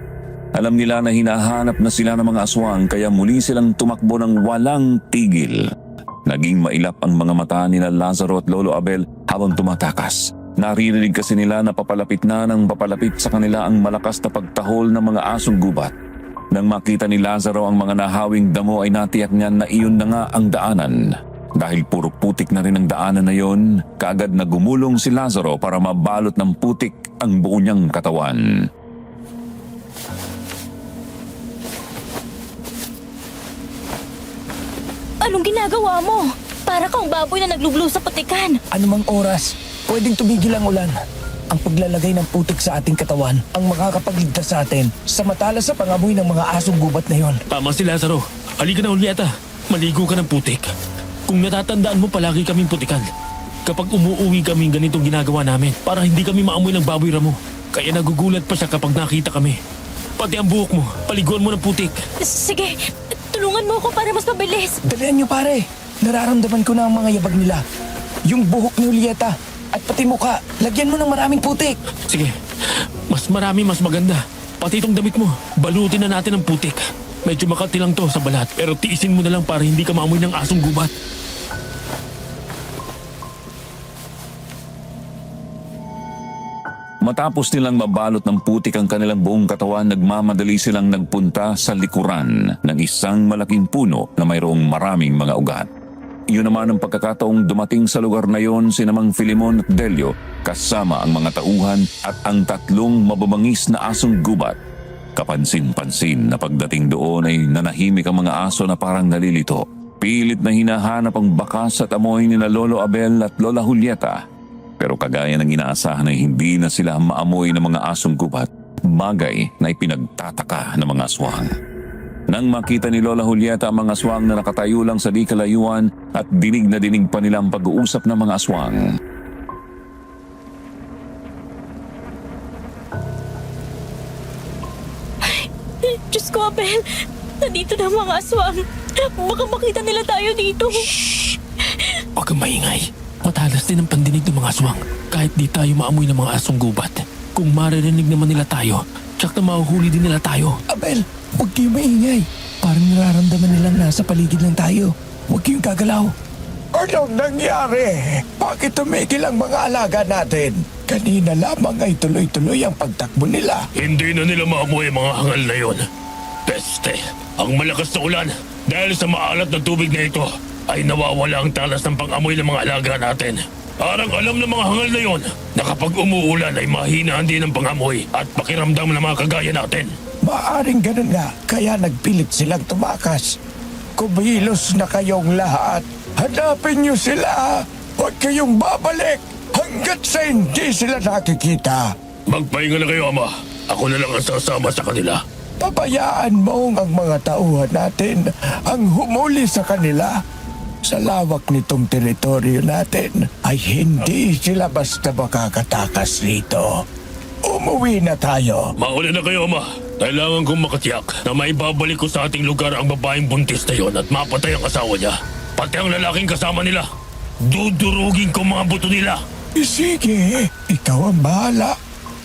Alam nila na hinahanap na sila ng mga aswang kaya muli silang tumakbo ng walang tigil. Naging mailap ang mga mata nila Lazaro at Lolo Abel habang tumatakas. Naririnig kasi nila na papalapit na ng papalapit sa kanila ang malakas na pagtahol ng mga asong gubat. Nang makita ni Lazaro ang mga nahawing damo ay natiyak niya na iyon na nga ang daanan. Dahil puro putik na rin ang daanan na yon, kaagad na gumulong si Lazaro para mabalot ng putik ang buo niyang katawan. Anong ginagawa mo? Para kang baboy na naglublo sa putikan. Anumang oras, pwedeng tumigil ang ulan. Ang paglalagay ng putik sa ating katawan ang makakapagligtas sa atin sa matalas sa pangamoy ng mga asong gubat na yon. Tama si Lazaro. Halika na, Julieta. Maligo ka ng putik. Kung natatandaan mo, palagi kaming putikan. Kapag umuuwi kami, ganitong ginagawa namin para hindi kami maamoy ng baboy ramo. Kaya nagugulat pa siya kapag nakita kami. Pati ang buhok mo, paliguan mo ng putik. Sige, tulungan mo ako para mas mabilis. Dalian niyo pare, nararamdaman ko na ang mga yabag nila. Yung buhok ni Julieta at pati mukha, lagyan mo ng maraming putik. Sige, mas marami, mas maganda. Pati itong damit mo, balutin na natin ng putik. Medyo makati lang to sa balat, pero tiisin mo na lang para hindi ka maamoy ng asong gubat. Matapos nilang mabalot ng putik ang kanilang buong katawan, nagmamadali silang nagpunta sa likuran ng isang malaking puno na mayroong maraming mga ugat. Iyon naman ang pagkakataong dumating sa lugar na yon si namang Filemon at Delio kasama ang mga tauhan at ang tatlong mababangis na asong gubat. Kapansin-pansin na pagdating doon ay nanahimik ang mga aso na parang nalilito. Pilit na hinahanap ang bakas at amoy ni na Lolo Abel at Lola Julieta. Pero kagaya ng inaasahan ay hindi na sila maamoy ng mga asong gubat, bagay na ipinagtataka ng mga aswang. Nang makita ni Lola Julieta ang mga aswang na nakatayo lang sa di kalayuan at dinig na dinig pa nila ang pag-uusap ng mga aswang. Diyos ko, Abel. Nandito na ang mga aswang. Baka makita nila tayo dito. Huwag kang maingay. Matalas din ang pandinig ng mga aswang. Kahit di tayo maamoy ng mga asong gubat. Kung maririnig naman nila tayo, tsak na mahuhuli din nila tayo. Abel, huwag kayong maingay. Parang nararamdaman nilang nasa paligid lang tayo. Huwag kayong gagalaw. Anong nangyari? Bakit tumigil ang mga alaga natin? Kanina lamang ay tuloy-tuloy ang pagtakbo nila. Hindi na nila maamoy ang mga hangal na yon. Peste, ang malakas na ulan dahil sa maalat na tubig na ito. ay nawawala ang talas ng pang-amoy ng mga alaga natin. Parang alam ng mga hangal na yon na kapag umuulan ay mahinaan din ang pang-amoy at pakiramdam ng mga kagaya natin. Maaring ganun nga, kaya nagpilit silang tumakas. Kumilos na kayong lahat. Hanapin niyo sila. Huwag kayong babalik hanggat sa hindi sila nakikita. Magpahinga na kayo, Ama. Ako na lang ang sasama sa kanila. Pabayaan mong ang mga tauhan natin ang humuli sa kanila. Sa lawak nitong teritoryo natin ay hindi sila basta makakatakas rito. Umuwi na tayo. Mauna na kayo, Ama. Kailangan kong makatiyak na maibabalik ko sa ating lugar ang babaeng buntis na yon at mapatay ang asawa niya. Pati ang lalaking kasama nila. Dudurugin ko mga buto nila. Sige, ikaw ang bahala.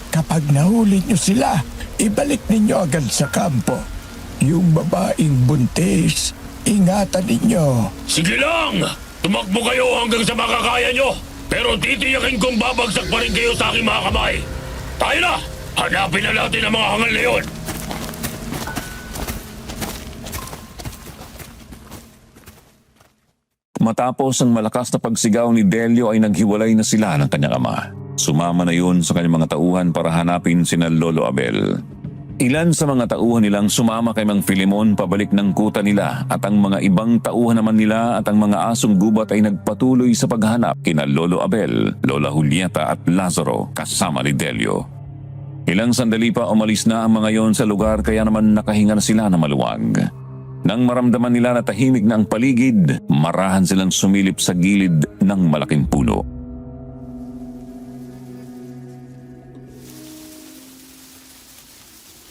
Kapag nahuli niyo sila, ibalik ninyo agad sa kampo. Yung babaeng buntis, ingatan ninyo. Sige lang! Tumakbo kayo hanggang sa makakaya nyo! Pero titiyakin kong babagsak pa rin kayo sa aking mga kamay! Tayo na! Hanapin na natin ang mga hangal na yon! Matapos ang malakas na pagsigaw ni Delio ay naghiwalay na sila ng kanyang ama. Sumama na yun sa kanyang mga tauhan para hanapin sina Lolo Abel. Ilan sa mga tauhan nilang sumama kay Mang Filemon pabalik ng kuta nila at ang mga ibang tauhan naman nila at ang mga asong gubat ay nagpatuloy sa paghahanap kina Lolo Abel, Lola Julieta at Lazaro kasama ni Delio. Ilang sandali pa umalis na ang mga yon sa lugar kaya naman nakahinga na sila na maluwag. Nang maramdaman nila na tahimik na ang paligid, marahan silang sumilip sa gilid ng malaking puno.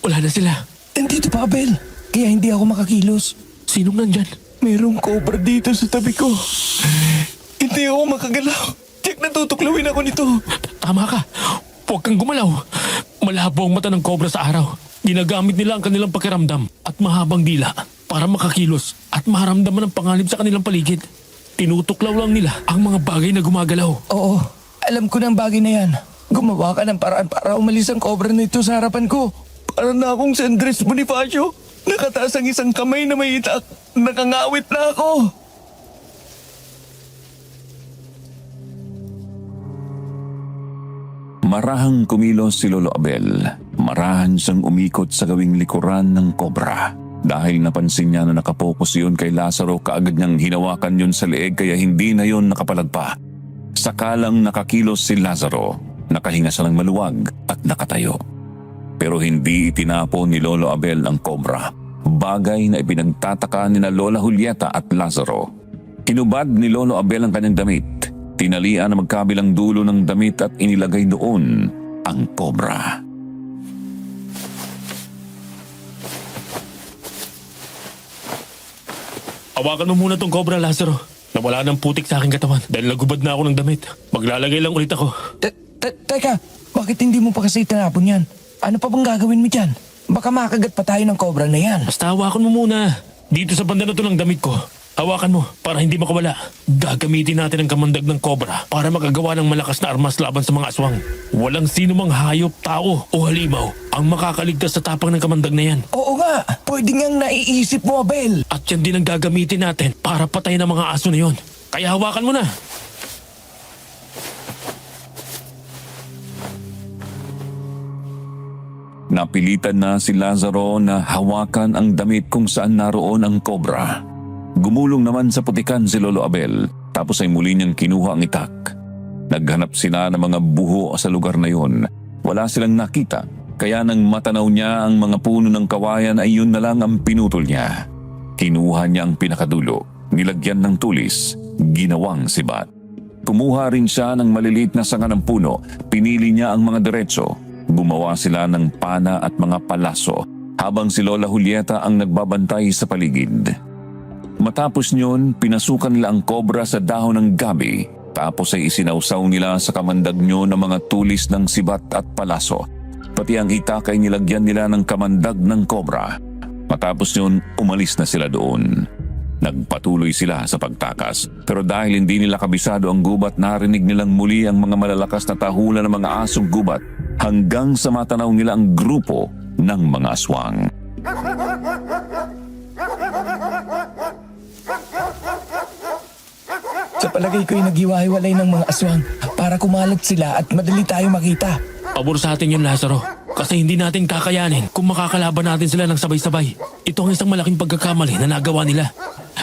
Wala na sila. Nandito pa, Abel. Kaya hindi ako makakilos. Sinong nandyan? Mayroong cobra dito sa tabi ko. Hindi ako makagalaw. Tiyak na tutuklawin ako nito. Tama ka. Huwag kang gumalaw. Malabo ang mata ng kobra sa araw. Ginagamit nila ang kanilang pakiramdam at mahabang dila para makakilos at maharamdaman ang panganib sa kanilang paligid. Tinutuklaw lang nila ang mga bagay na gumagalaw. Oo, alam ko ng bagay na yan. Gumawa ka ng paraan para umalis ang cobra na ito sa harapan ko. Para na akong si Andres Bonifacio. Nakataas ang isang kamay na may itak. Nakangawit na ako. Marahang kumilos si Lolo Abel. Marahan siyang umikot sa gawing likuran ng kobra. Dahil napansin niya na nakapokus yun kay Lazaro, kaagad niyang hinawakan yun sa leeg kaya hindi na yun nakapalagpa. Sakalang nakakilos si Lazaro, nakahinga siya ng maluwag at nakatayo. Pero hindi itinapon ni Lolo Abel ang kobra. Bagay na ipinagtataka ni na Lola Julieta at Lazaro. Kinubad ni Lolo Abel ang kanyang damit. Tinalian ang magkabilang dulo ng damit at inilagay doon ang kobra. Hawakan mo muna tong kobra, Lazaro. Nawala ng putik sa aking katawan dahil nagubad na ako ng damit. Maglalagay lang ulit ako. Teka, bakit hindi mo pa kasi tinapon yan? Ano pa bang gagawin mo dyan? Baka makagat pa tayo ng cobra na yan. Basta hawakan mo muna. Dito sa banda na to ng damit ko. Hawakan mo para hindi makawala. Gagamitin natin ang kamandag ng kobra para makagawa ng malakas na armas laban sa mga aswang. Walang sino mang hayop, tao o halimaw ang makakaligtas sa tapang ng kamandag na yan. Oo nga, pwede ngang naiisip mo, Abel. At yan din ang gagamitin natin para patayin ang mga aso na yon. Kaya hawakan mo na. Napilitan na si Lazaro na hawakan ang damit kung saan naroon ang kobra. Gumulong naman sa putikan si Lolo Abel, tapos ay muli niyang kinuha ang itak. Naghanap sila ng mga buho sa lugar na yon. Wala silang nakita, kaya nang matanaw niya ang mga puno ng kawayan ay yun na lang ang pinutol niya. Kinuha niya ang pinakadulo, nilagyan ng tulis, ginawang sibat. Kumuha rin siya ng maliliit na sanga ng puno, pinili niya ang mga diretso. Gumawa sila ng pana at mga palaso habang si Lola Julieta ang nagbabantay sa paligid. Matapos niyon, pinasukan nila ang kobra sa dahon ng gabi, tapos ay isinawsaw nila sa kamandag nyo ng mga tulis ng sibat at palaso. Pati ang itak ay nilagyan nila ng kamandag ng kobra. Matapos yun, umalis na sila doon. Nagpatuloy sila sa pagtakas, pero dahil hindi nila kabisado ang gubat, narinig nilang muli ang mga malalakas na tahulan ng mga asong gubat hanggang sa matanaw nila ang grupo ng mga aswang. Sa palagay ko'y naghiwa-hiwalay ng mga aswang para kumalat sila at madali tayo makita. Pabor sa atin yun, Lazaro. Kasi hindi natin kakayanin kung makakalaban natin sila ng sabay-sabay. Ito ang isang malaking pagkakamali na nagawa nila.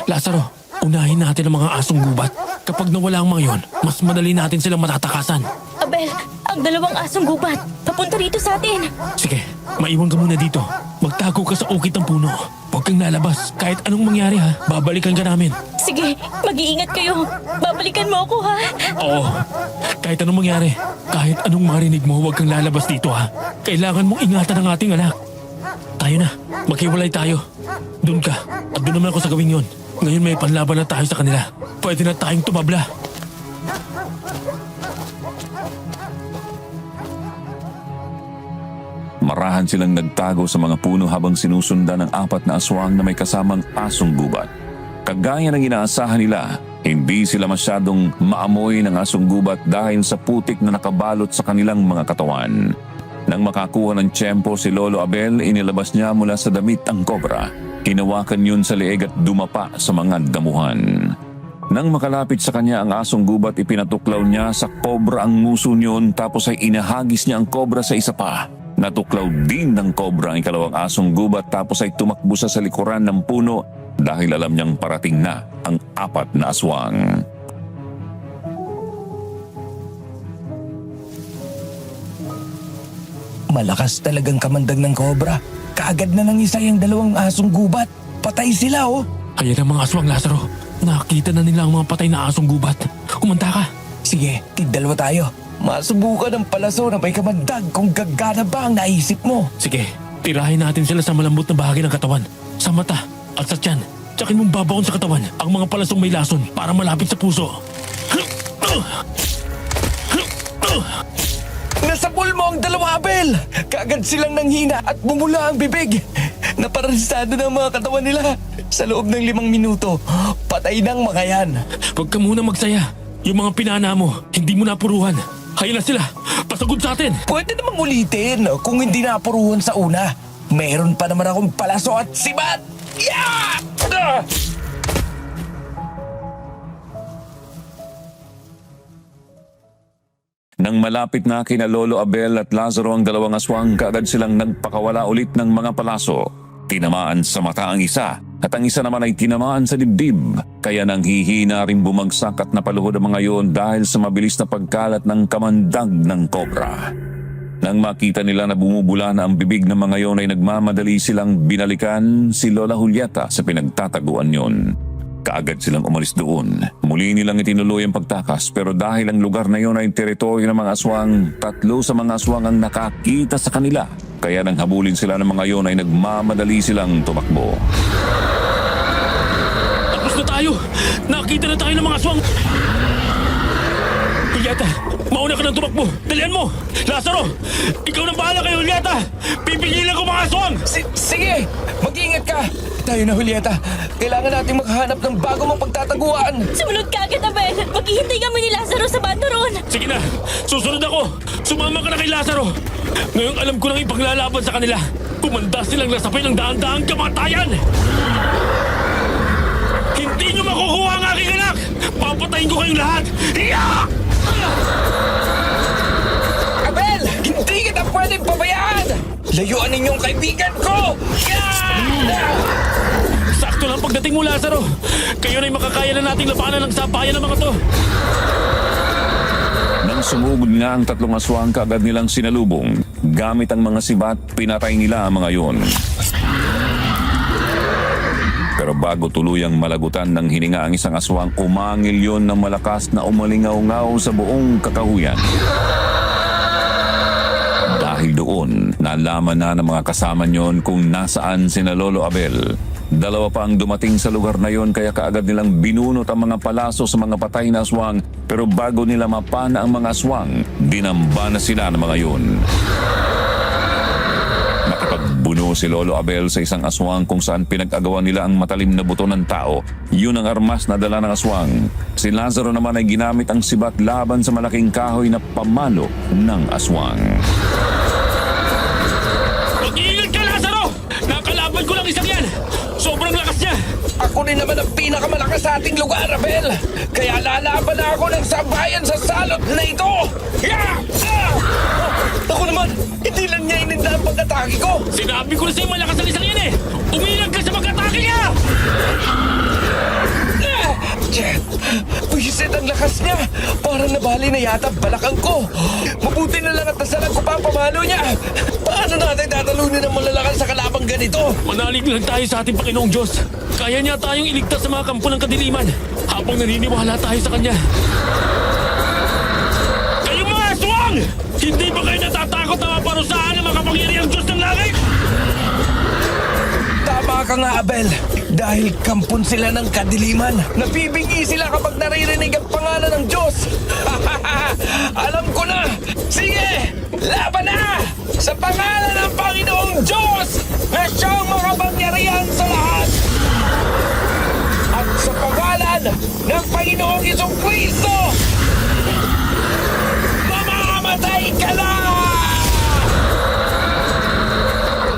Lazaro, unahin natin ang mga asong gubat. Kapag nawala ang mga yon, mas madali natin silang matatakasan. Abel, ang dalawang asong gubat. Papunta rito sa atin. Sige, maiwan ka muna dito. Magtago ka sa ukit ng puno. Huwag kang lalabas. Kahit anong mangyari ha, babalikan ka namin. Sige, mag-iingat kayo. Babalikan mo ako, ha? Oo, kahit anong mangyari. Kahit anong marinig mo, huwag kang lalabas dito ha. Kailangan mong ingatan ang ating anak. Tayo na, maghiwalay tayo. Doon ka, at doon naman ako sa gawing yon. Ngayon may panlaban na tayo sa kanila. Pwede na tayong tumabla. Marahan silang nagtago sa mga puno habang sinusundan ng 4 na aswang na may kasamang asong gubat. Kagaya ng inaasahan nila, hindi sila masyadong maamoy ng asong gubat dahil sa putik na nakabalot sa kanilang mga katawan. Nang makakuha ng tiyempo si Lolo Abel, inilabas niya mula sa damit ang kobra. Hinawakan yun sa leeg at dumapa sa mga damuhan. Nang makalapit sa kanya ang asong gubat, ipinatuklaw niya sa kobra ang nguso niyon tapos ay inahagis niya ang kobra sa isa pa. Natuklaw din ng kobra ang ikalawang asong gubat tapos ay tumakbo sa likuran ng puno dahil alam niyang parating na ang 4 na aswang. Malakas talagang kamandag ng kobra. Kaagad na nangisay ang dalawang asong gubat. Patay sila oh. Ayan ang mga aswang, Lazaro. Nakita na nila ang mga patay na asong gubat. Kumanta ka. Sige, tigdalawa tayo. Masubukan ang palaso na may kamandag kung gagana ba ang naisip mo. Sige, tirahin natin sila sa malambot na bahagi ng katawan. Sa mata at sa tiyan. Tsakin mong babaon sa katawan ang mga palasong may lason para malapit sa puso. Nasabol mo ang dalawa, Abel! Kaagad silang nanghina at bumula ang bibig. Naparalisado na ang mga katawan nila. Sa loob ng 5 minuto, patay ng mga yan. Huwag ka muna magsaya. Yung mga pinana mo, hindi mo napuruhan. Hayaan na sila. Pasagod sa atin. Pwede namang ulitin kung hindi napuruhan sa una. Meron pa naman akong palaso at sibat! Yeah! Ah! Nang malapit na kina Lolo Abel at Lazaro ang dalawang aswang, kaagad silang nagpakawala ulit ng mga palaso. Tinamaan sa mata ang isa at ang isa naman ay tinamaan sa dibdib. Kaya nang hihina rin bumagsak at napaluhod ang mga yon dahil sa mabilis na pagkalat ng kamandag ng kobra. Nang makita nila na bumubula na ang bibig ng mga yon ay nagmamadali silang binalikan si Lola Julieta sa pinagtataguan yon. Kaagad silang umalis doon. Muli nilang itinuloy ang pagtakas pero dahil ang lugar na yon ay teritoryo ng mga aswang, 3 sa mga aswang ang nakakita sa kanila. Kaya nang habulin sila ng mga yon ay nagmamadali silang tumakbo. Tapos na tayo. Nakita na tayo ng mga aswang. Julieta, mauna ka ng tumakbo. Dalian mo. Lazaro, ikaw nang bahala kay Julieta. Pipigilan ko mga aswang. Sige, mag-iingat ka. Tayo na, Julieta. Kailangan nating makahanap ng bago mong pagtataguan. Sumunod ka agad, Abel. Maghihintay kami ni Lazaro sa banda roon. Sige na, susunod ako. Sumama ka na kay Lazaro. Ngayong alam ko nang ipaglalaban sa kanila. Kumanda silang nasapay ng daan-daang kamatayan. Hindi nyo makukuha ang aking anak. Papatayin ko kayong lahat. Iyak! Abel, hindi kita pwedeng pabayaan. Layuan ninyong kaibigan ko. Sakto lang pagdating mo, Lazaro. Kayo na'y makakaya na nating labanan ng sabayan ng mga to. Nang sumugod nga ang 3 aswang, kaagad nilang sinalubong. Gamit ang mga sibat, pinatay nila ang mga yon. Pero bago tuluyang malagutan ng hininga ang isang aswang, umangil yon ng malakas na umalingaw-ngaw sa buong kakahuyan. Dahil doon, nalaman na ng mga kasama niyon kung nasaan sina Lolo Abel. 2 pa ang dumating sa lugar na yon kaya kaagad nilang binunot ang mga palaso sa mga patay na aswang. Pero bago nila mapana ang mga aswang, dinamba na sila ng mga yon. Nakipagbuno si Lolo Abel sa isang aswang kung saan pinag-agawan nila ang matalim na buto ng tao. Yun ang armas na dala ng aswang. Si Lazaro naman ay ginamit ang sibat laban sa malaking kahoy na pamalo ng aswang. Mag-iingat ka, Lazaro! Nakalaban ko lang isang yan! Sobrang lakas niya! Ako rin naman ang pinakamalakas sa ating lugar, Abel. Kaya lalaban na ako ng sabayan sa salot na ito. Yeah! Ako naman, hindi lang niya ininda ang pag-atake ko. Sinabi ko na sa'yo malakas ang isang yan eh! Umilag ka sa pag-atake niya! Pwisit ang lakas niya. Parang nabali na yata ang balakang ko. Mabuti na lang at nasalag ko pa ang pamalo niya. Paano natin tatalunin ang malalakas sa kalabang ganito? Manalig lang tayo sa ating Panginoong Diyos. Kaya niya tayong iligtas sa mga kampo ng kadiliman habang naniniwala tayo sa Kanya. Kayong mga aswang! Hindi ba kayo natatakot na maparusahan ng makapangyarihang Diyos ng langit? Tama ka nga, Abel. Dahil kampon sila ng kadiliman. Napibingi sila kapag naririnig ang pangalan ng Diyos. Alam ko na! Sige! Laban na! Sa pangalan ng Panginoong Diyos na siyang makapangyarihan sa lahat! At sa pangalan ng Panginoong Jesucristo! Mamamatay ka na!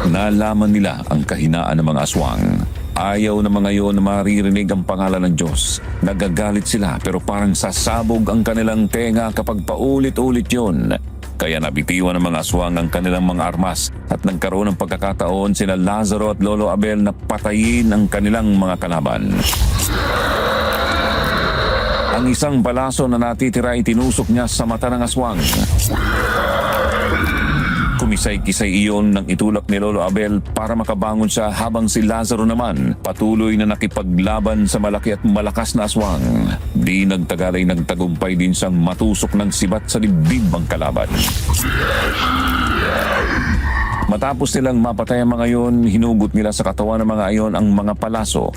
Nalaman nila ang kahinaan ng mga aswang. Ayaw na mga iyon na maririnig ang pangalan ng Diyos. Nagagalit sila pero parang sasabog ang kanilang tenga kapag paulit-ulit yun. Kaya nabitiwan ng mga aswang ang kanilang mga armas at nagkaroon ng pagkakataon sina Lazaro at Lolo Abel na patayin ang kanilang mga kalaban. Ang isang balaso na natitira ay tinusok niya sa mata ng aswang. Kumisay-kisay iyon ng itulak ni Lolo Abel para makabangon siya habang si Lazaro naman patuloy na nakipaglaban sa malaki at malakas na aswang. Di nagtagal ay nagtagumpay din siyang matusok ng sibat sa dibdib ang kalaban. Matapos nilang mapatay ang mga iyon, hinugot nila sa katawan ng mga iyon ang mga palaso.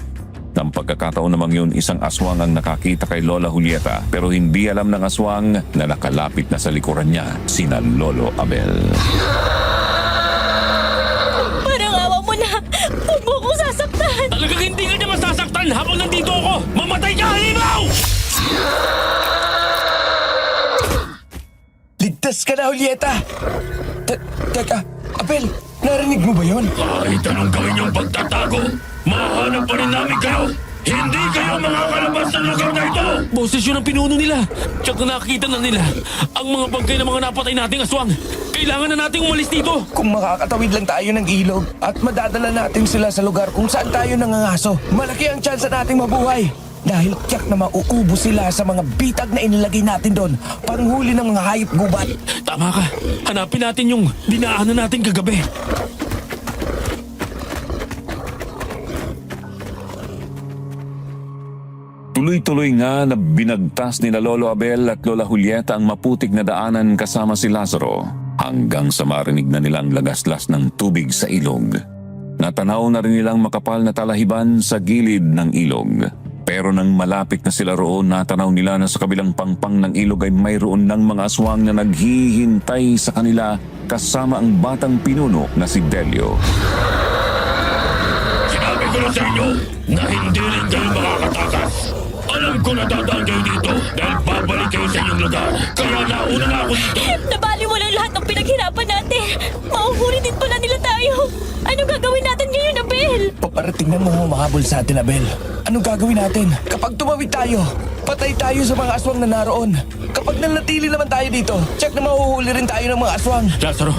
Ng pagkakataon namang yun, isang aswang ang nakakita kay Lola Julieta pero hindi alam ng aswang na nakalapit na sa likuran niya sina Lolo Abel. Parang awa mo na! Huwag mo akong sasaktan! Talagang hindi ka niya masasaktan habang nandito ako! Mamatay ka, halimaw! Ligtas ka na, Julieta! Teka, Abel, narinig mo ba yun? Kahit anong gawin niyong pagtatago, mahanap pa rin namin kayo! Hindi kayo makakalabas sa lugar na ito! Boses yun ang pinuno nila. Tiyak na nakakita na nila ang mga bangkay ng mga napatay nating aswang. Kailangan na nating umalis dito. Kung makakatawid lang tayo ng ilog at madadala natin sila sa lugar kung saan tayo nangangaso, malaki ang tsansa nating mabuhay. Dahil tiyak na mauubo sila sa mga bitag na inilagay natin doon, panghuli ng mga hayop gubat. Tama ka. Hanapin natin yung dinaanan natin kagabi. Tuloy-tuloy nga na binagtas ni Lolo Abel at Lola Julieta ang maputik na daanan kasama si Lazaro hanggang sa marinig na nilang lagaslas ng tubig sa ilog. Natanaw na rin nilang makapal na talahiban sa gilid ng ilog. Pero nang malapit na sila roon, natanaw nila na sa kabilang pangpang ng ilog ay mayroon ng mga aswang na naghihintay sa kanila kasama ang batang pinuno na si Delio. Sinabi ko na sa inyo na hindi rin kayo makakatakas. Alam ko na dadaan kayo dito dahil babalik kayo sa inyong lugar. Kaya nauna na ako dito. Nabaliwala ang lahat ng pinaghirapan natin! Mauhuli din pala nila tayo! Anong gagawin natin ngayon, Abel? Paparating na mga humahabol sa atin, Abel. Anong gagawin natin? Kapag tumawid tayo, patay tayo sa mga aswang na naroon. Kapag nanatili naman tayo dito, check na mahuhuli rin tayo ng mga aswang. Lazaro,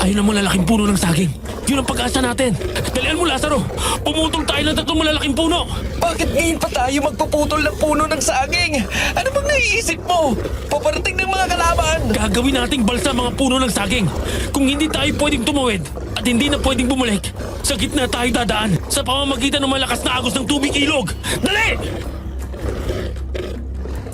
ayun ang malalaking puno ng saging. Yun ang pag-asa natin. Dalian mo, Lazaro. Pumutol tayo ng 3 malalaking puno. Bakit ngayon pa tayo magpuputol ng puno ng saging? Ano bang naiisip mo? Paparating ng mga kalaban. Gagawin nating balsa mga puno ng saging. Kung hindi tayo pwedeng tumawid at hindi na pwedeng bumalik, sa gitna tayo dadaan sa pamamagitan ng malakas na agos ng tubig ilog. Dali!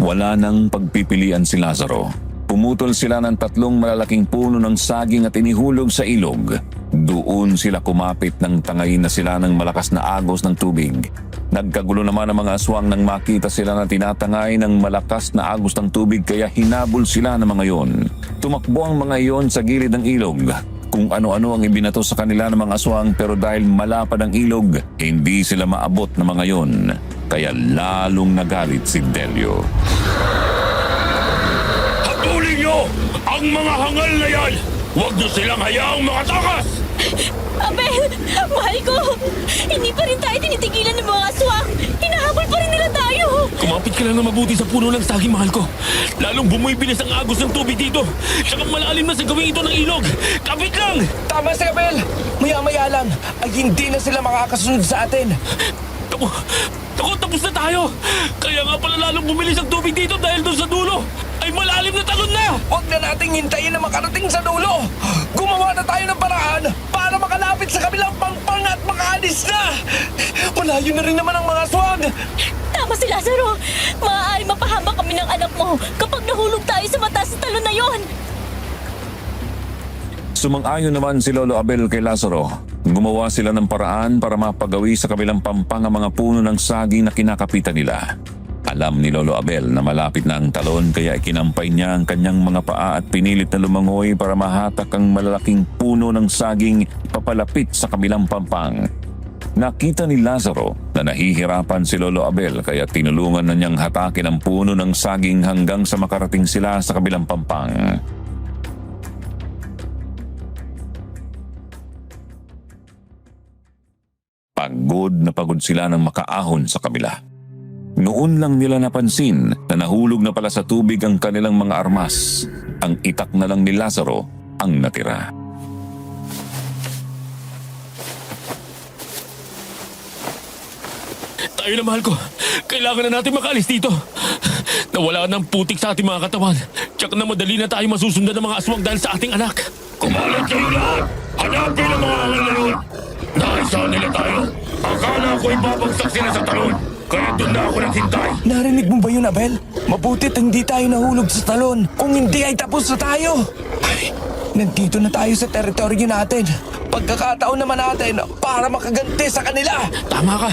Wala nang pagpipilian si Lazaro. Pumutol sila ng 3 malalaking puno ng saging at inihulog sa ilog. Doon sila kumapit ng tangayin na sila ng malakas na agos ng tubig. Nagkagulo naman ang mga aswang nang makita sila na tinatangay ng malakas na agos ng tubig kaya hinabol sila ng mga iyon. Tumakbo ang mga iyon sa gilid ng ilog. Kung ano-ano ang ibinato sa kanila ng mga aswang pero dahil malapad ang ilog, hindi sila maabot ng mga iyon. Kaya lalong nagalit si Delio. Hatulin niyo ang mga hangal na yan! Huwag niyo silang hayaang makatakas! Abel! Mahal ko! Hindi pa rin tayo tinitigilan ng mga aswang! Hinahabol pa rin nila tayo! Kumapit ka lang na mabuti sa puno ng saging, mahal ko. Lalong bumibilis ang agos ng tubig dito. Tsaka malalim na sa gawing ito ng ilog. Kapit lang! Tama si Abel! Maya-maya lang ay hindi na sila makakasunod sa atin. Naku, tapos na tayo. Kaya nga pala lalong bumilis ang tubig dito dahil doon sa dulo ay malalim na talon na. Huwag na nating hintayin na makarating sa dulo. Gumawa na tayo ng paraan para makalapit sa kabilang pangpang at makaalis na. Malayo na rin naman ang mga aswang. Tama si Lazaro! Maaari mapahama kami ng anak mo kapag nahulog tayo sa mataas na talon na yon! Sumang-ayon naman si Lolo Abel kay Lazaro. Gumawa sila ng paraan para mapagawi sa kabilang pampang ang mga puno ng saging na kinakapitan nila. Alam ni Lolo Abel na malapit na ang talon kaya ikinampay niya ang kanyang mga paa at pinilit na lumangoy para mahatak ang malalaking puno ng saging papalapit sa kabilang pampang. Nakita ni Lazaro na nahihirapan si Lolo Abel kaya tinulungan na niyang hatakin ang puno ng saging hanggang sa makarating sila sa kabilang pampang. Pagod sila nang makaahon sa kabila. Noon lang nila napansin na nahulog na pala sa tubig ang kanilang mga armas. Ang itak na lang ni Lazaro ang natira. Tayo na, mahal ko. Kailangan na natin makaalis dito. Nawala ng putik sa ating mga katawan. Tsak na madali na tayo masusundan ng mga aswang dahil sa ating anak. Kumalat kayo lahat! Hanapin ang mga angal na yun! Naisa nila tayo! Akala ko'y babagsak sila sa talon! Kaya doon na ako naghintay! Narinig mo ba yun, Abel? Mabutit hindi tayo nahulog sa talon. Kung hindi ay tapos na tayo. Ay, nandito na tayo sa teritoryo natin. Pagkakataon naman natin para makaganti sa kanila. Tama ka.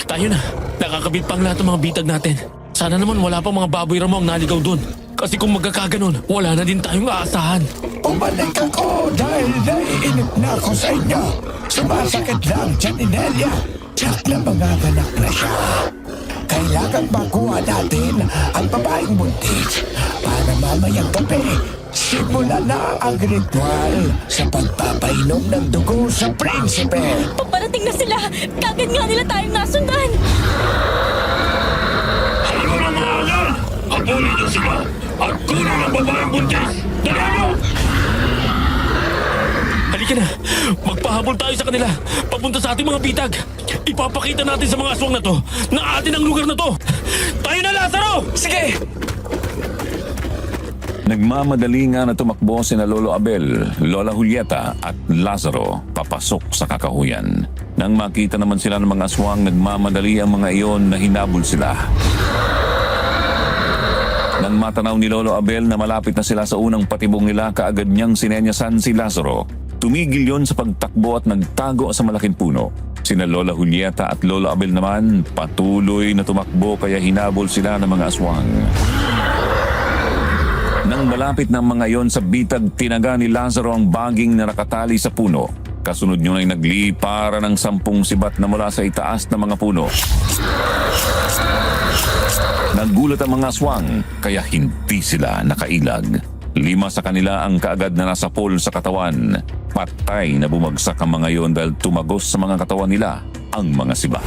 Tayo na. Nakakabit pang lahat ng mga bitag natin. Sana naman wala pang mga baboy ramong naligaw doon. Kasi kung magkakaganon, wala na din tayong aasahan. Umalik ako dahil naiinip na ako sa inyo. Sumasakit lang dyan ni Nelia. Tiyak na manganganak na siya. Kailangan makuha natin ang babaeng buntis para mamayang gabi simula na ang ritual sa pagpapainom ng dugo sa prinsipe. Paparating na sila! Kagad nga nila tayong nasundan! Kayo na mga angal! Habulin niyo sila! At kunin ang babaeng buntis! Dali niyo! Halika na. Magpahabol tayo sa kanila. Papunta sa ating mga bitag. Ipapakita natin sa mga aswang na to na atin ang lugar na to. Tayo na, Lazaro! Sige! Nagmamadali nga na tumakbo sina Lolo Abel, Lola Julieta at Lazaro papasok sa kakahuyan. Nang makita naman sila ng mga aswang, nagmamadali ang mga iyon na hinabol sila. Nang matanaw ni Lolo Abel na malapit na sila sa unang patibong nila, kaagad niyang sinenyasan si Lazaro. Tumigil yon sa pagtakbo at nagtago sa malaking puno. Sina Lola Julieta at Lolo Abel naman patuloy na tumakbo kaya hinabol sila ng mga aswang. Nang malapit ng mga iyon sa bitag, tinaga ni Lazaro ang baging na nakatali sa puno. Kasunod nyo ay naglipara ng 10 sibat na mula sa itaas ng mga puno. Nagulat ang mga aswang kaya hindi sila nakailag. 5 sa kanila ang kaagad na nasa pool sa katawan. Patay na bumagsak ang mga iyon dahil tumagos sa mga katawan nila ang mga sibat.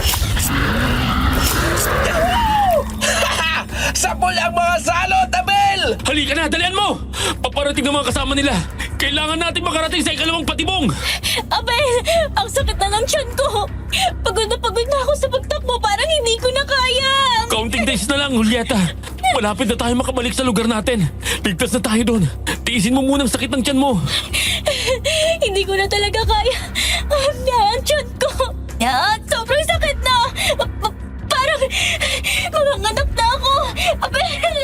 Sapol ang mga salot, Abel! Halika na, dalian mo! Paparating ng mga kasama nila. Kailangan natin makarating sa ikalawang patibong. Abel! Ang sakit na ng tiyan ko! Pagod na ako sa pagtakbo, parang hindi ko na kaya! Counting days na lang, Julieta. Malapit na tayo makabalik sa lugar natin. Ligtas na tayo doon. Tiisin mo muna ang sakit ng tiyan mo. Hindi ko na talaga kaya. Ang tiyan ko. Sobrang sakit na. Parang manganganak na ako. Abel!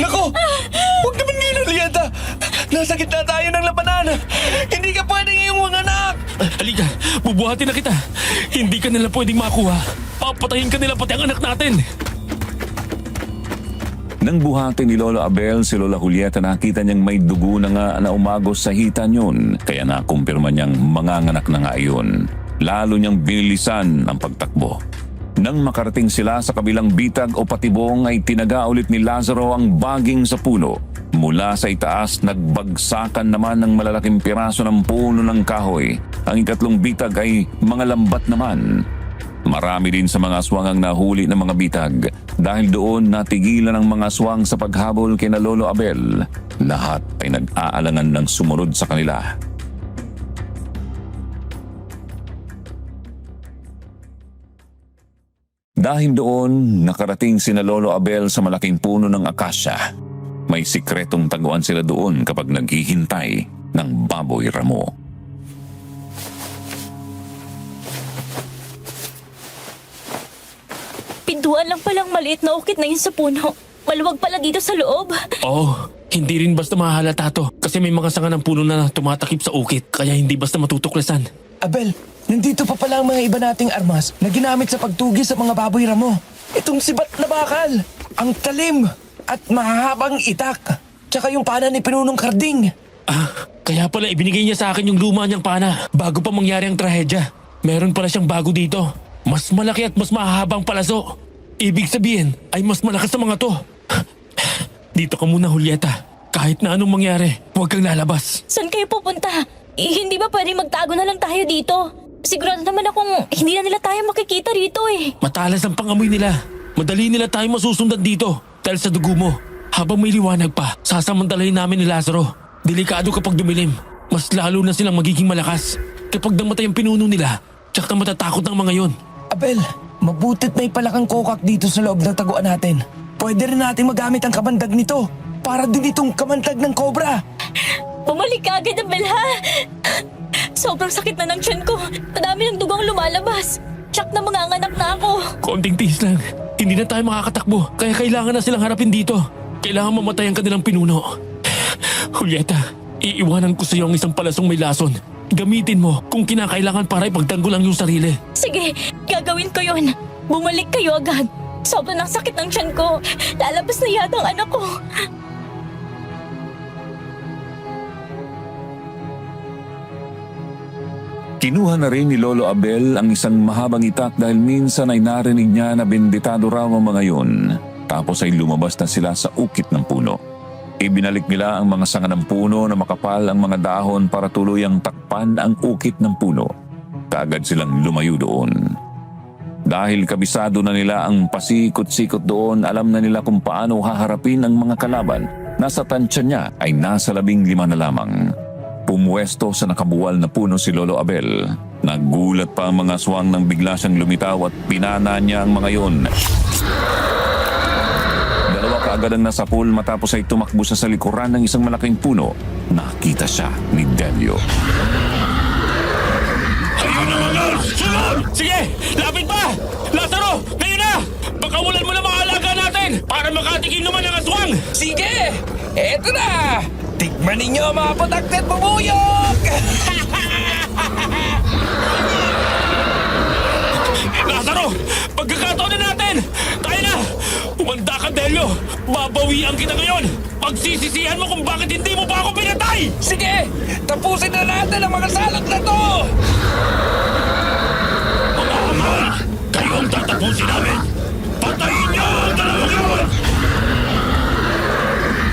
Naku! Huwag naman ngayon, Julieta! Nasa gitna tayo ng labanan! Hindi ka pwedeng iyong mga anak! Halika, bubuhatin na kita. Hindi ka nila pwedeng makuha. Papatayin ka nila pati ang anak natin. Nang buhatin ni Lolo Abel si Lola Julieta, nakita niyang may dugo na nga na umagos sa hitan yun. Kaya nakumpirma niyang manganganak na nga iyon. Lalo niyang binilisan ang pagtakbo. Nang makarating sila sa kabilang bitag o patibong ay tinaga ulit ni Lazaro ang baging sa puno. Mula sa itaas, nagbagsakan naman ng malalaking piraso ng puno ng kahoy. Ang ikatlong bitag ay mga lambat naman. Marami din sa mga aswang ang nahuli ng mga bitag. Dahil doon natigilan ang mga aswang sa paghabol kina Lolo Abel. Lahat ay nag-aalangan ng sumunod sa kanila. Dahil doon, nakarating sina Lolo Abel sa malaking puno ng akasya. May sikretong taguan sila doon kapag naghihintay ng baboy ramo. Pintuan lang palang maliit na ukit na yun sa puno. Maluwag pala dito sa loob. Oh, hindi rin basta mahalata to. Kasi may mga sanga ng puno na tumatakip sa ukit. Kaya hindi basta matutuklasan. Abel, nandito pa pala ang mga iba nating armas na ginamit sa pagtugi sa mga baboy ramo. Itong sibat na bakal, ang talim at mahahabang itak. Tsaka yung pana ni Pinunong Karding. Kaya pala ibinigay niya sa akin yung luma niyang pana bago pa mangyari ang trahedya. Meron pala siyang bago dito. Mas malaki at mas mahahabang palaso. Ibig sabihin ay mas malakas sa mga to. Dito ka muna, Julieta. Kahit na anong mangyari, huwag kang lalabas. Saan kayo pupunta? Hindi ba pwede magtago na lang tayo dito? Sigurado naman akong hindi na nila tayo makikita rito eh. Matalas ang pangamoy nila. Madali nila tayo masusundan dito dahil sa dugo mo. Habang may liwanag pa, sasamantalahin namin ni Lazaro. Delikado kapag dumilim. Mas lalo na silang magiging malakas. Kapag namatay ang pinuno nila, tsak na matatakot ng mga yon. Abel, mabutit may palakang kokak dito sa loob ng taguan natin. Pwede rin natin magamit ang kamandag nito para din itong kamandag ng kobra. Bumalik ka agad, Abel, ha? Sobrang sakit na ng tiyan ko. Madami ng dugang lumalabas. Tsak na mga anak na ako. Konting tiis lang. Hindi na tayo makakatakbo. Kaya kailangan na silang harapin dito. Kailangan mamatay ang kanilang pinuno. Julieta, iiwanan ko sa iyo ang isang palasong may lason. Gamitin mo kung kinakailangan para ipagtanggol ang iyong sarili. Sige, gagawin ko yun. Bumalik kayo agad. Sobrang sakit ng tiyan ko. Lalabas na yata ang anak ko. Kinuha na rin ni Lolo Abel ang isang mahabang itak dahil minsan ay narinig niya na benditado raw ang mga yun. Tapos ay lumabas na sila sa ukit ng puno. Ibinalik nila ang mga sanga ng puno na makapal ang mga dahon para tuluyang takpan ang ukit ng puno. Kaagad silang lumayo doon. Dahil kabisado na nila ang pasikot-sikot doon, alam na nila kung paano haharapin ang mga kalaban. Nasa tansya niya ay nasa 15 na lamang. Pumuwesto sa nakabuwal na puno si Lolo Abel. Nagulat pa ang mga aswang nang bigla siyang lumitaw at pinana niya ang mga yon. Dalawa kaagad ang nasapul matapos ay tumakbo siya sa likuran ng isang malaking puno. Nakita siya ni Delio. Ayun na mga! Sunod! Sige! Lapit pa! Lazaro! Ngayon na! Pakawalan mo na mga alaga natin para makatikim naman ang aswang! Sige! Eto na! Tikman ninyo mga patakte at bubuyog! Lazaro! Pagkakataon na natin! Tayo na! Umanda ka, Delio! Babawian kita ngayon! Pagsisisihan mo kung bakit hindi mo pa ako pinatay! Sige! Tapusin na natin ang mga salak na to! Mga ama! Kayo ang tatapusin namin! Patayin niyo ang dalawang yun!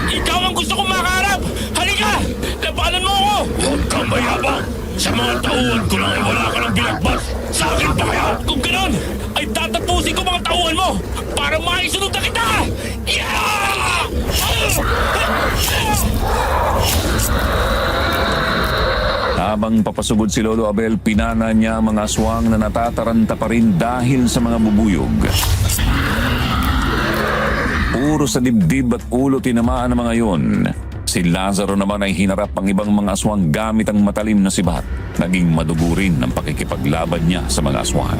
Ikaw ang gusto kong makaharap! Halika! Labanan mo ako! Huwag kang mayabang! Sa mga tauhan ko lang ay wala ka ng binagbat! Sa akin pa kaya? Kung ganon, ay tatapusin ko mga tauhan mo para maisunod na kita! Yeah! Habang papasugod si Lolo Abel, pinana niya ang mga aswang na natataranta pa rin dahil sa mga bubuyog. Puro sa dibdib at ulo tinamaan ang mga yun. Si Lazaro naman ay hinarap ang ibang mga aswang gamit ang matalim na sibat. Naging madugo rin ang pakikipaglaban niya sa mga aswang.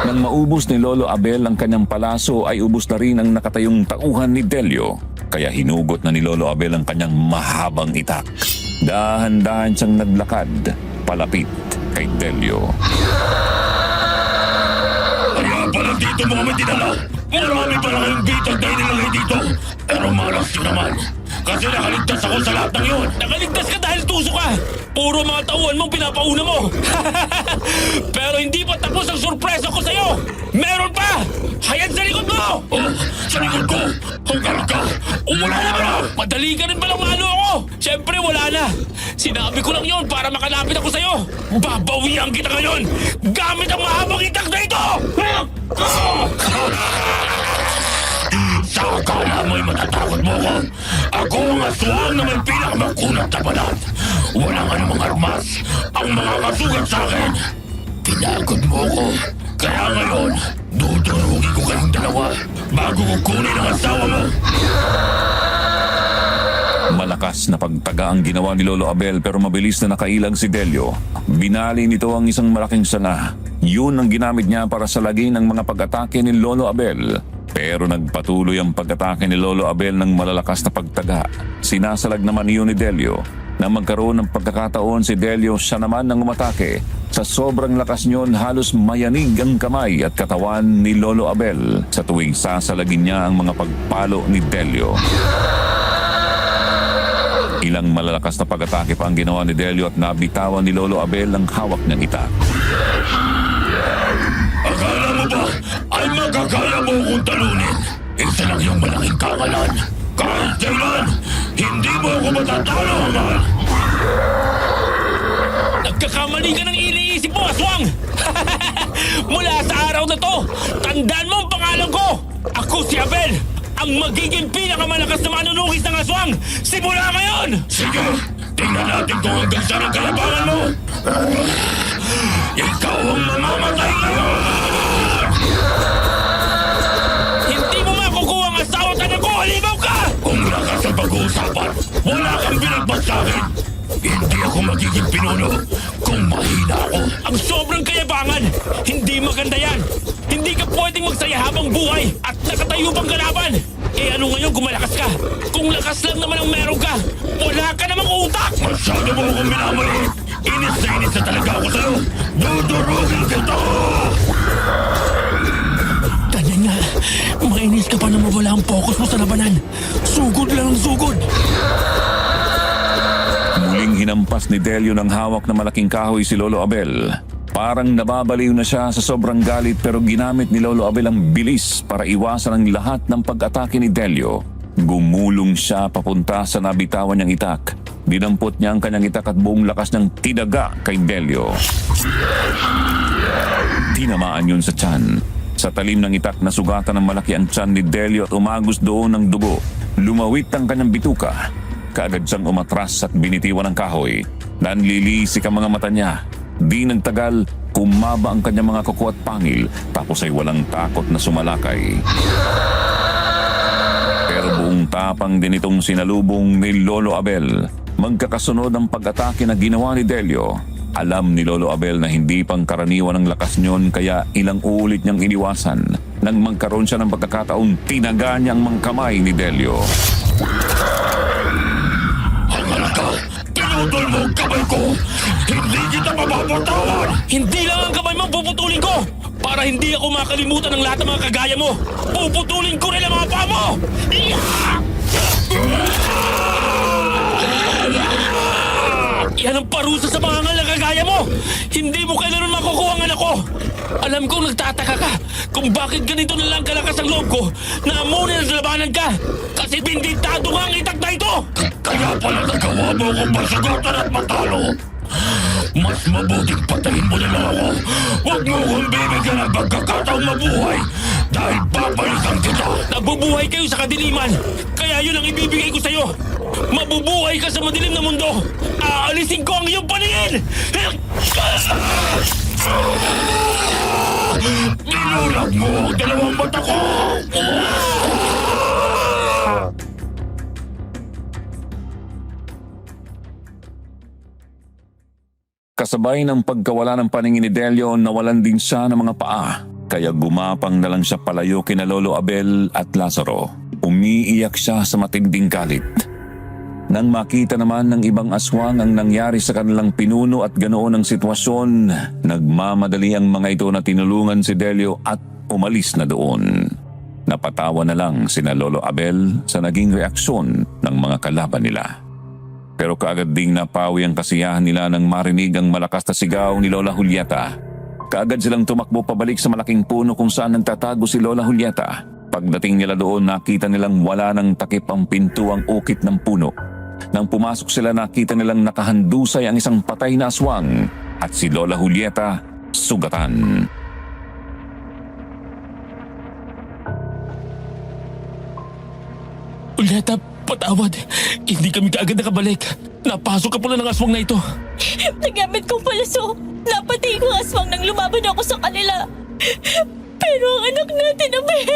Nang maubos ni Lolo Abel ang kanyang palaso ay ubos na rin ang nakatayong tauhan ni Delio. Kaya hinugot na ni Lolo Abel ang kanyang mahabang itak. Dahan-dahan siyang naglakad palapit kay Delio. Kaya pala dito mo kami dinala! Marami pala kayong bitag na inilagay dito! Pero malas nyo naman! Kasi nakaligtas ako sa lahat ng yun. Nakaligtas ka dahil tuso ka! Puro mga tauhan mong pinapauna mo! Pero hindi pa tapos ang sorpresa ko sa'yo! Meron pa! Hayan sa likod mo! Oh, sa likod ko! Ang karga! Wala na ka! Madali ka rin palang maano ako! Siyempre wala na! Sinabi ko lang yon para makalapit ako sa'yo! Babawian kita ngayon! Gamit ang mahabang itak na ito! Sa akala mo'y matatakot mo ko. Ako ang aswang na may pinakamakunat na balat. Walang anumang armas ang mga kasugat sa akin. Pinagod mo ko. Kaya ngayon, dudurugin ko kayong dalawa bago ko kunin ang asawa mo. Malakas na pagtaga ang ginawa ni Lolo Abel pero mabilis na nakailag si Delio. Binali nito ang isang malaking sanga. Yun ang ginamit niya para salagin ang mga pag-atake ni Lolo Abel. Pero nagpatuloy ang pag-atake ni Lolo Abel ng malalakas na pagtaga. Sinasalag naman iyon ni Delio. Nang magkaroon ng pagkakataon si Delio, siya naman ang umatake. Sa sobrang lakas niyon, halos mayanig ang kamay at katawan ni Lolo Abel sa tuwing sasalagin niya ang mga pagpalo ni Delio. Ilang malalakas na pag-atake pa ang ginawa ni Delio at nabitawan ni Lolo Abel ang hawak ng itak. Akala mo ba ay magkakaya mo akong talunin? Isa lang yung malaking kangalan. Kahit kailan, hindi mo ako matatalo, Hamal! Nagkakamali ka ng iniisip mo, aswang! Mula sa araw na to, tandaan mo ang pangalan ko! Ako si Abel, ang magiging pinakamalakas na manunukis ng aswang! Simula ngayon! Sige, tingnan natin kung hanggang saan ang kalabangan mo! Ikaw ang mamamatay ngayon! Hindi mo makukuha ang asawa at anak ko! Halimaw ka! Kung lakas ang pag-uusapan, wala kang binagbas sa akin! Hindi ako magiging pinuno kung mahina ako. Ang sobrang kayabangan! Hindi maganda yan! Hindi ka pwedeng magsaya habang buhay at nakatayo pang kalaban! Eh ano ngayon kung malakas ka? Kung lakas lang naman ang meron ka, wala ka namang utak! Masyado mo akong minamali! Inis na talaga ako sa'yo! Dudurugin kita! Ganyan nga, mainis ka pa na mawala ang focus mo sa labanan. Sugod lang ang sugod! Muling hinampas ni Delio ng hawak na malaking kahoy si Lolo Abel. Parang nababaliw na siya sa sobrang galit pero ginamit ni Lolo Abel ang bilis para iwasan ang lahat ng pag-atake ni Delio. Gumulong siya papunta sa nabitawan niyang itak. Dinampot niya ang kanyang itak at buong lakas ng tinaga kay Delio. Tinamaan yun sa tiyan. Sa talim ng itak nasugatan ng malaki ang tiyan ni Delio at umagos doon ng dugo. Lumawit ang kanyang bituka. Kaagad siyang umatras at binitiwan ng kahoy. Nanlilisik ang mga mata niya. Di nagtagal, kumaba ang kanyang mga kuko at pangil tapos ay walang takot na sumalakay. Pero buong tapang din itong sinalubong ni Lolo Abel. Magkakasunod ang pag-atake na ginawa ni Delio. Alam ni Lolo Abel na hindi pang karaniwan ang lakas niyon kaya ilang ulit niyang iniwasan. Nang magkaroon siya ng pagkakataon, tinaga niya ang mga kamay ni Delio. Hangal ka! Pinutol mo ang kamay ko! Hindi kita mapapatawan! Hindi lang ang kamay mo puputulin ko! Para hindi ako makalimutan ng lahat ng mga kagaya mo! Puputulin ko rin ang mga paa mo! Yan ang parusa sa mga ngal na kagaya mo! Hindi mo kailanman makukuha ang anak ko! Alam kong nagtataka ka kung bakit ganito na lang kalakas ang loob ko na amunin sa labanan ka! Kasi binditado nga ang itak na ito! Kaya pala nagawa mo akong masugutan at matalo! Mas mabuting patayin mo na lang ako! Huwag mo akong bibigyan ng pagkakataong mabuhay! Dahil babalikan kita! Nabubuhay kayo sa kadiliman! Kaya yun ang ibibigay ko sa'yo! Mabubuhay ka sa madilim na mundo! Aalisin ko ang iyong paningin! Nilulag mo ang dalawang mata ko! Kasabay ng pagkawala ng paningin ni Delio, nawalan din siya ng mga paa. Kaya gumapang na lang siya palayo kina Lolo Abel at Lazaro. Umiiyak siya sa matinding galit. Nang makita naman ng ibang aswang ang nangyari sa kanilang pinuno at ganoon ang sitwasyon, nagmamadali ang mga ito na tinulungan si Delio at umalis na doon. Napatawa na lang sina Lolo Abel sa naging reaksyon ng mga kalaban nila. Pero kaagad ding napawi ang kasiyahan nila nang marinig ang malakas na sigaw ni Lola Julieta. Kaagad silang tumakbo pabalik sa malaking puno kung saan nagtatago si Lola Julieta. Pagdating nila doon, nakita nilang wala nang takip ang pintuang ukit ng puno. Nang pumasok sila, nakita nilang nakahandusay ang isang patay na aswang at si Lola Julieta sugatan. Julieta, patawad. Hindi kami kaagad nakabalik. Napasok ka pala ng aswang na ito. Nagamit kong palaso. Napatay ko ang aswang nang lumaban ako sa kanila. Pero ang anak natin, Abel,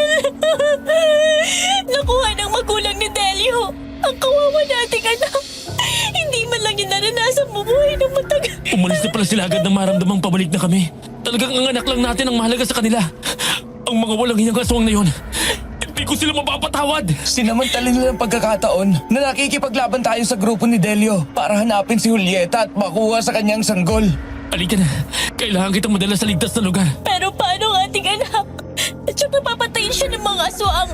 nakuha ng magulang ni Delio. Ang kawawa nating anak. Hindi man lang niya naranasan bumuhay ng matagal. Umalis na pala sila agad nang maramdamang pabalik na kami. Talagang ang anak lang natin ang mahalaga sa kanila. Ang mga walang hiyang aswang na yon, hindi ko sila mapapatawad. Sinamantala nila ng pagkakataon na nakikipaglaban tayo sa grupo ni Delio para hanapin si Julieta at makuha sa kanyang sanggol. Halika na. Kailangan kitang madala sa ligtas na lugar. Pero paano ang ating anak? At siyang napapatayin siya ng mga aswang.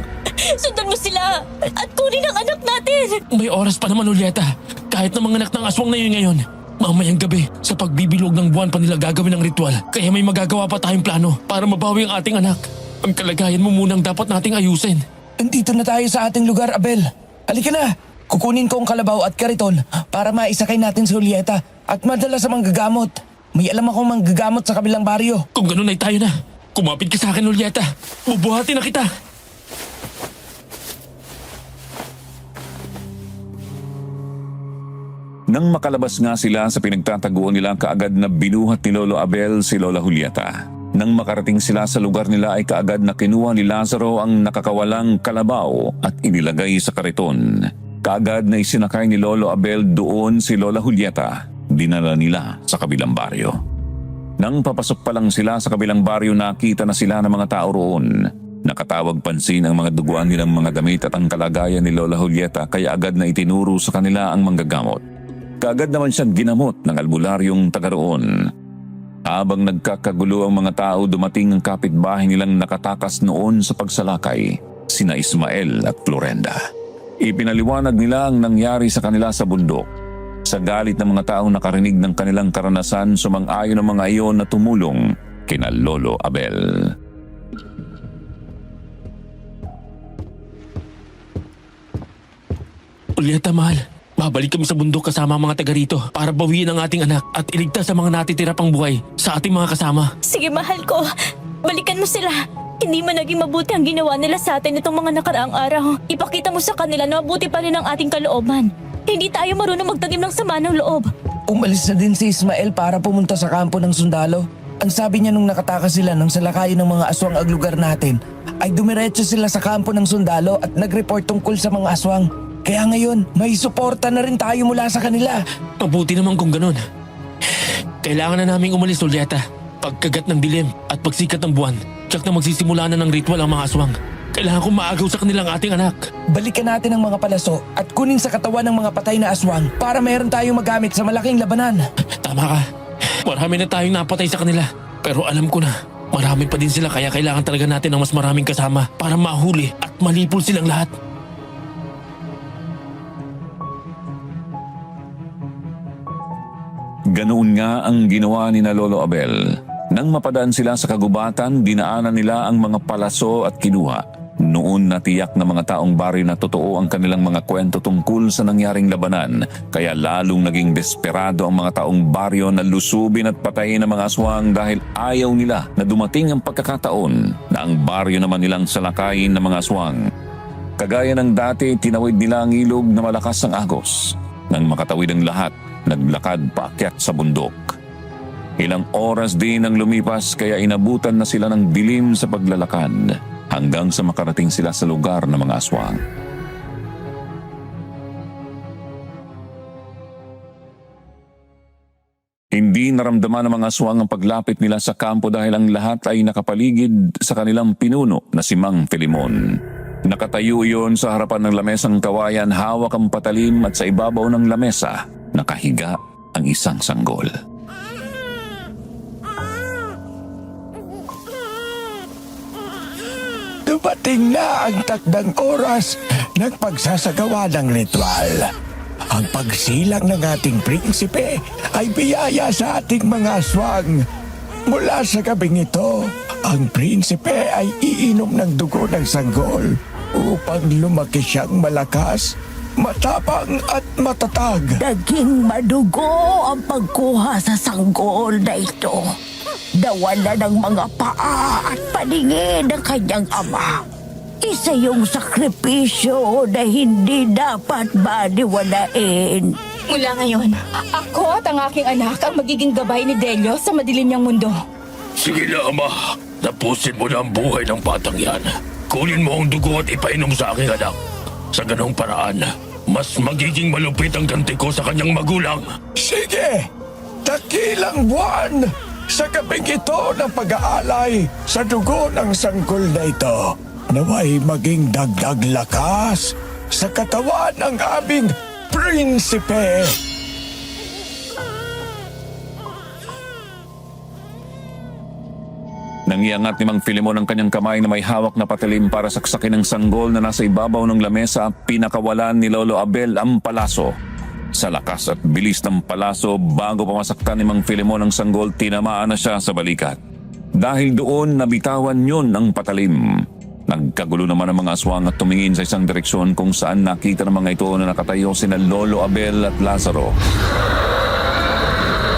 Sundan mo sila at kunin ang anak natin. May oras pa naman, Julieta. Kahit na mga anak ng aswang na yun ngayon, mamayang gabi, sa pagbibilog ng buwan pa nila gagawin ang ritual. Kaya may magagawa pa tayong plano para mabawi ang ating anak. Ang kalagayan mo munang dapat nating ayusin. Andito na tayo sa ating lugar, Abel. Halika na. Kukunin ko ang kalabaw at kariton para maisakay natin si Julieta at madala sa manggagamot. May alam akong manggagamot sa kabilang baryo. Kung ganun ay tayo na. Kumapit ka sa akin, Julieta. Bubuhatin na kita. Nang makalabas nga sila sa pinagtataguan nila, kaagad na binuhat ni Lolo Abel si Lola Julieta. Nang makarating sila sa lugar nila ay kaagad na kinuha ni Lazaro ang nakakawalang kalabaw at inilagay sa kariton. Kaagad na isinakay ni Lolo Abel doon si Lola Julieta. Dinala nila sa kabilang baryo. Nang papasok pa lang sila sa kabilang baryo, nakita na sila ng mga tao roon. Nakatawag pansin ang mga duguan nilang mga gamit at ang kalagayan ni Lola Julieta, kaya agad na itinuro sa kanila ang manggagamot. Kaagad naman siyang ginamot ng albularyong taga roon. Habang nagkakagulo ang mga tao, dumating ang kapitbahay nilang nakatakas noon sa pagsalakay, sina Ismael at Florenda. Ipinaliwanag nila ang nangyari sa kanila sa bundok. Sa galit ng mga taong nakarinig ng kanilang karanasan, sumang-ayon ang mga iyon na tumulong kina Lolo Abel. Julieta, mahal. Babalik kami sa bundok kasama ang mga taga rito para bawiin ang ating anak at iligtas sa mga natitira pang buhay sa ating mga kasama. Sige, mahal ko. Balikan mo sila. Hindi man naging mabuti ang ginawa nila sa atin itong mga nakaraang araw. Ipakita mo sa kanila na mabuti pa rin ang ating kalooban. Hindi tayo marunong magtanim ng sama ng loob. Umalis na din si Ismael para pumunta sa kampo ng sundalo. Ang sabi niya nung nakatakas sila ng salakayin ng mga aswang ang lugar natin, ay dumiretso sila sa kampo ng sundalo at nag-report tungkol sa mga aswang. Kaya ngayon, may suporta na rin tayo mula sa kanila. Mabuti naman kung ganun. Kailangan na naming umalis, Julieta. Pagkagat ng dilim at pagsikat ng buwan, tsak na magsisimula na ng ritual ang mga aswang. Kailangan kong maagaw sa kanilang ating anak. Balikan natin ang mga palaso at kunin sa katawan ng mga patay na aswang para mayroon tayong magamit sa malaking labanan. Tama ka. Marami na tayong napatay sa kanila. Pero alam ko na, marami pa din sila, kaya kailangan talaga natin ng mas maraming kasama para mahuli at malipol silang lahat. Ganoon nga ang ginawa ni na Lolo Abel. Nang mapadaan sila sa kagubatan, dinaanan nila ang mga palaso at kinuha. Noon natiyak ng mga taong baryo na totoo ang kanilang mga kwento tungkol sa nangyaring labanan, kaya lalong naging desperado ang mga taong baryo na lusubin at patayin ang mga aswang dahil ayaw nila na dumating ang pagkakataon na ang baryo naman nilang salakayin ng mga aswang. Kagaya ng dati, tinawid nila ang ilog na malakas ang agos. Nang makatawid ang lahat, naglakad paakyat sa bundok. Ilang oras din ang lumipas, kaya inabutan na sila ng dilim sa paglalakad hanggang sa makarating sila sa lugar ng mga aswang. Hindi naramdaman ng mga aswang ang paglapit nila sa kampo dahil ang lahat ay nakapaligid sa kanilang pinuno na si Mang Filimon. Nakatayo iyon sa harapan ng lamesang kawayan, hawak ang patalim at sa ibabaw ng lamesa nakahiga ang isang sanggol. Ba't Dumating na ang takdang oras ng pagsasagawa ng ritual. Ang pagsilang ng ating prinsipe ay biyaya sa ating mga aswang. Mula sa gabing ito, ang prinsipe ay iinom ng dugo ng sanggol upang lumaki siyang malakas, matapang at matatag. Naging madugo ang pagkuha sa sanggol na ito. Nawala ng mga paa at paningin ng kanyang ama. Isa yung sakripisyo na hindi dapat baliwalain. Mula ngayon, ako at ang aking anak ang magiging gabay ni Delio sa madilim niyang mundo. Sige na, Ama. Tapusin mo na ang buhay ng batang yan. Kunin mo ang dugo at ipainom sa aking anak. Sa ganong paraan, mas magiging malupit ang ganti ko sa kanyang magulang. Sige, dakilang buwan sa gabing ito ng pag-aalay sa dugo ng sanggol na ito. Naway maging dagdag lakas sa katawan ng aming prinsipe. Nangiangat ni Mang Filemon ang kanyang kamay na may hawak na patalim para saksakin ng sanggol na nasa ibabaw ng lamesa. Pinakawalan ni Lolo Abel ang palaso. Sa lakas at bilis ng palaso, bago pa masaktan ni Mang Filemon ang sanggol, tinamaan na siya sa balikat. Dahil doon, nabitawan yun ang patalim. Nagkagulo naman ang mga aswang at tumingin sa isang direksyon kung saan nakita ng mga ito na nakatayo sina Lolo Abel at Lazaro.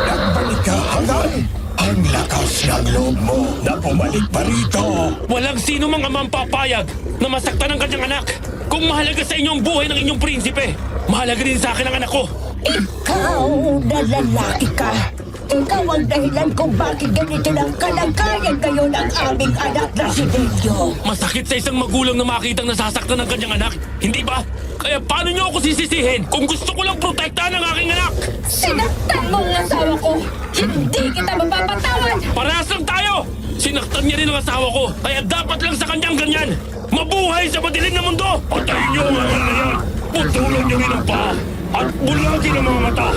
Nagbalik ka, Hangal! Ang lakas ng loob mo na bumalik pa rito. Walang sino mang amang papayag na masaktan ang kanyang anak. Kung mahalaga sa inyo ang buhay ng inyong prinsipe, mahalaga din sa akin ang anak ko. Ikaw na lalaki ka. Ikaw ang dahilan kung bakit ganito ng kalagayan ngayon ang aming anak na si Delio. Masakit sa isang magulang na makitang nasasaktan ng kanyang anak, hindi ba? Kaya paano niyo ako sisisihin kung gusto ko lang protektahan ang aking anak? Sinaktan mo ang asawa ko! Hindi kita mapapatawad! Parehas lang tayo! Sinaktan niya rin ang asawa ko, kaya dapat lang sa kanyang ganyan. Mabuhay sa madilim na mundo! Patayin niyo ang anak na yan! Putulon niyo rin ang paa at bulagin ang mga mata!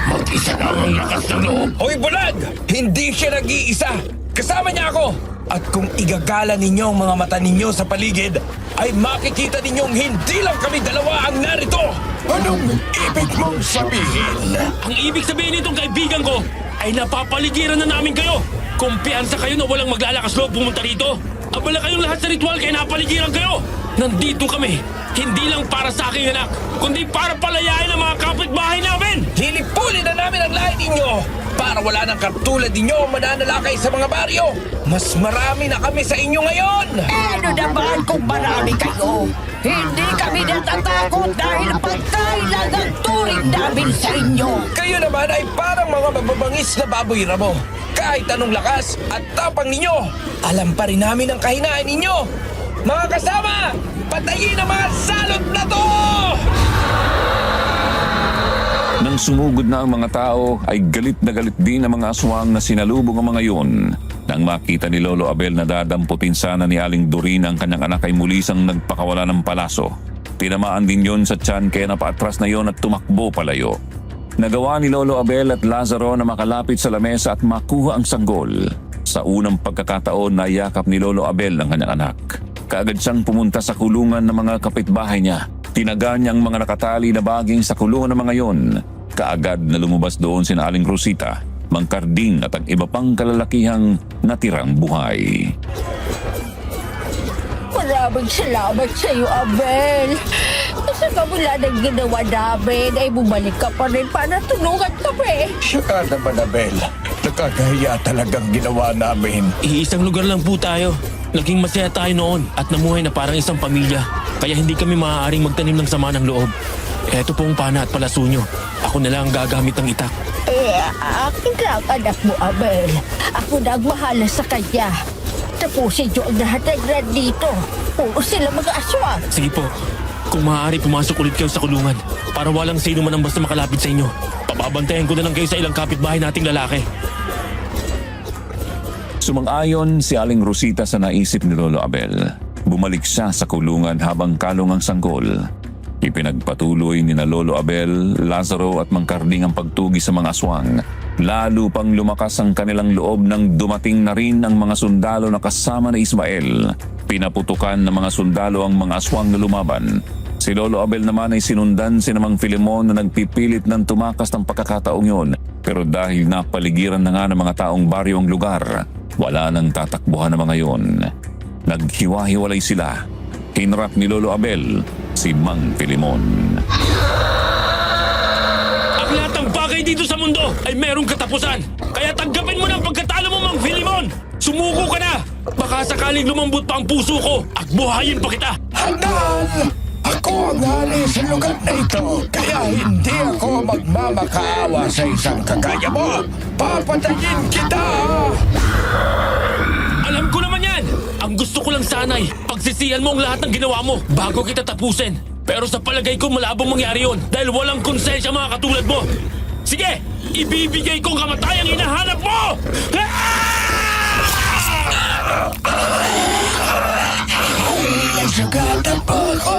Mag-isa lang ang lakas ng loob. Hoy bulag! Hindi siya nag-iisa! Kasama niya ako! At kung igagala ninyo ang mga mata ninyo sa paligid, ay makikita ninyong hindi lang kami dalawa ang narito! Anong ibig mong sabihin? Ang ibig sabihin nitong kaibigan ko ay napapaligiran na namin kayo. Kumpiyansa kayo na walang maglalakas loob pumunta rito. Abala kayong lahat sa ritual kaya napaligiran kayo. Nandito kami, hindi lang para sa aking anak, kundi para palayain ang mga kapitbahay namin. Lilipulin na namin ang lahi ninyo para wala nang katulad ninyo mananalakay sa mga baryo. Mas marami na kami sa inyo ngayon. Ano naman kung marami kayo? Hindi kami natatakot dahil pagkailan ang turing namin sa inyo. Kayo naman ay parang mga mababangis na baboy ramo. Kahit anong lakas at tapang ninyo, alam pa rin namin ang kahinaan ninyo. Mga kasama, patayin ang mga salot na to! Nang sumugod na ang mga tao, ay galit na galit din ang mga aswang na sinalubong ang mga yun. Nang makita ni Lolo Abel na dadamputin sana ni Aling Dorina ang kanyang anak ay muli sang nagpakawala ng palaso. Tinamaan din yon sa tiyan kaya napaatras na yon at tumakbo palayo. Nagawa ni Lolo Abel at Lazaro na makalapit sa lamesa at makuha ang sanggol. Sa unang pagkakataon, nayakap ni Lolo Abel ang kanyang anak. Kaagad siyang pumunta sa kulungan ng mga kapitbahay niya. Tinaga niya ang mga nakatali na baging sa kulungan ng mga yon. Kaagad na lumabas doon sina Aling Rosita, Mang Karding at ang iba pang kalalakihang natirang buhay. Maraming salamat sa iyo, Abel. Sa kabila ng ginawa namin, ay bumalik ka pa rin para tulungan kami. Siya ka naman, Abel. Nakakahiya talagang ginawa namin. Iisang lugar lang po tayo. Naging masaya tayo noon at namuhay na parang isang pamilya. Kaya hindi kami maaaring magtanim ng sama ng loob. Eto po ang pana at palaso nyo. Ako na lang ang gagamit ng itak. Akin lang anak mo, Abel. Ako na ang mahala sa kanya. Tapusin niyo ang lahat ng grand dito. Puro sila mga aswang. Sige po, kung maaari pumasok ulit kayo sa kulungan para walang sino man ang basta makalapit sa inyo. Pababantayan ko na lang kayo sa ilang kapitbahay nating lalaki. Sumang-ayon si Aling Rosita sa naisip ni Lolo Abel. Bumalik siya sa kulungan habang kalong ang sanggol. Ipinagpatuloy ni na Lolo Abel, Lazaro at Mang Karding ang pagtugi sa mga aswang. Lalo pang lumakas ang kanilang loob nang dumating na rin ang mga sundalo na kasama ni Ismael. Pinaputukan ng mga sundalo ang mga aswang na lumaban. Si Lolo Abel naman ay sinundan si Mang Filemon na nagpipilit ng tumakas ng pagkakataong yun. Pero dahil napaligiran na nga ng mga taong baryo ang lugar, wala nang tatakbuhan ng mga yun. Naghiwa-hiwalay sila. Hinarap ni Lolo Abel si Mang Filemon. Ang lahat ng bagay dito sa mundo ay merong katapusan. Kaya tanggapin mo na ang pagkatalo mo, Mang Filemon! Sumuko ka na! Baka sakaling lumambot pa ang puso ko at buhayin pa kita! Handal! Ako ang hari sa lugar na ito, kaya hindi ako magmamakaawa sa isang kagaya mo. Papatayin kita! Alam ko naman yan! Ang gusto ko lang sana'y pagsisihan mo ang lahat ng ginawa mo bago kita tapusin. Pero sa palagay ko malabong mangyari yun dahil walang konsensya mga katulad mo. Sige! Ibibigay ko ang kamatayang hinahanap mo! Nasugatan pa ako!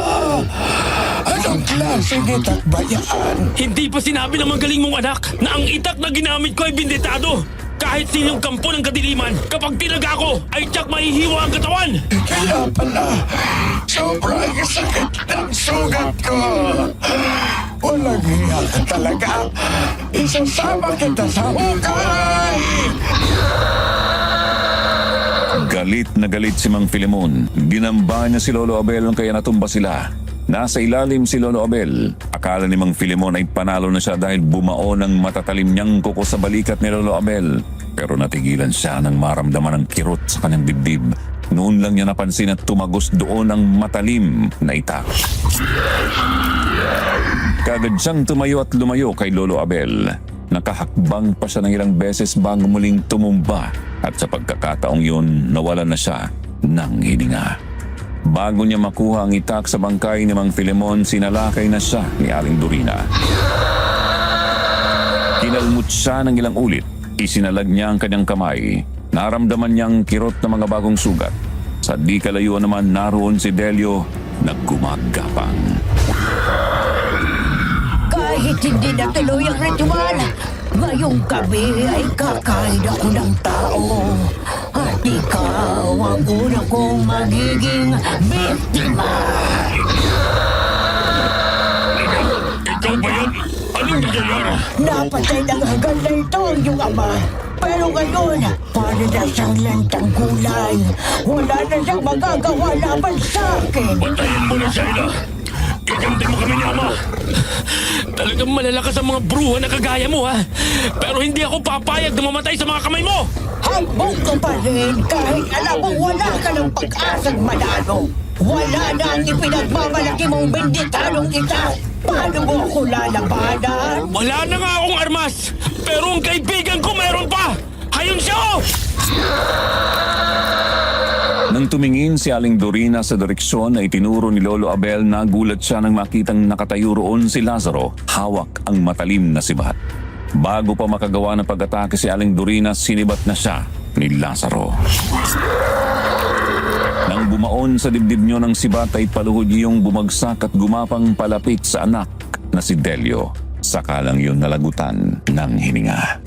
Anong klaseng itak ba yan? Hindi pa sinabi ng magaling mong anak na ang itak na ginamit ko ay bindetado. Kahit sinong kampo ng kadiliman, kapag tinaga ko, ay tiyak mahihiwa ang katawan. Kaya pala, sobrang sakit ng sugat ko. Walang hiya ka talaga. Isasama kita sa hukay! Galit na galit si Mang Filemon. Ginamba niya si Lolo Abel kaya natumba sila. Nasa ilalim si Lolo Abel. Akala ni Mang Filemon ay panalo na siya dahil bumao ng matatalim niyang kuko sa balikat ni Lolo Abel. Pero natigilan siya nang maramdaman ng kirot sa kanyang dibdib. Noon lang niya napansin at tumagos doon ang matalim na itak. Kagad siyang tumayo at lumayo kay Lolo Abel. Nakahakbang pa siya ng ilang beses bago muling tumumba at sa pagkakataong yun nawalan na siya ng hininga. Bago niya makuha ang itak sa bangkay ni Mang Filemon, sinalakay na siya ni Aling Dorina. Kinalmot siya ng ilang ulit. Isinalag niya ang kanyang kamay. Naramdaman niyang kirot na mga bagong sugat. Sa di kalayuan naman naroon si Delio na gumagapang. Kahit hindi natuloy ang ritual, ngayong gabi ay kakain ako ng tao. At ikaw ang una kong magiging biktima. Ikaw ba yan? Anong nangyayari? Napatay ng hagal na ito ang iyong ama. Pero ngayon, para na siyang lantang kulay. Wala na siyang magagawa laban sa akin. Patayin mo na, Shaila! Iganti mo kami ni Ama! Talagang malalakas ang mga bruha na kagaya mo, ha? Pero hindi ako papayag na mamatay sa mga kamay mo! Hambog ka pa rin kahit alam mo wala ka ng pag-asang manalo. Wala na ang ipinagmamalaki mong benditadong kita. Paano mo ako lalabanan? Wala na nga akong armas! Pero ang kaibigan ko meron pa! Hayun siya, oh! Nang tumingin si Aling Dorina sa direksyon ay tinuro ni Lolo Abel na gulat siya nang makitang nakatayo roon si Lazaro, hawak ang matalim na sibat. Bago pa makagawa ng pag-atake si Aling Dorina, sinibat na siya ni Lazaro. Nang bumaon sa dibdib niyo ng sibat ay paluhod yung bumagsak at gumapang palapit sa anak na si Delio. Saka lang yun nalagutan ng hininga.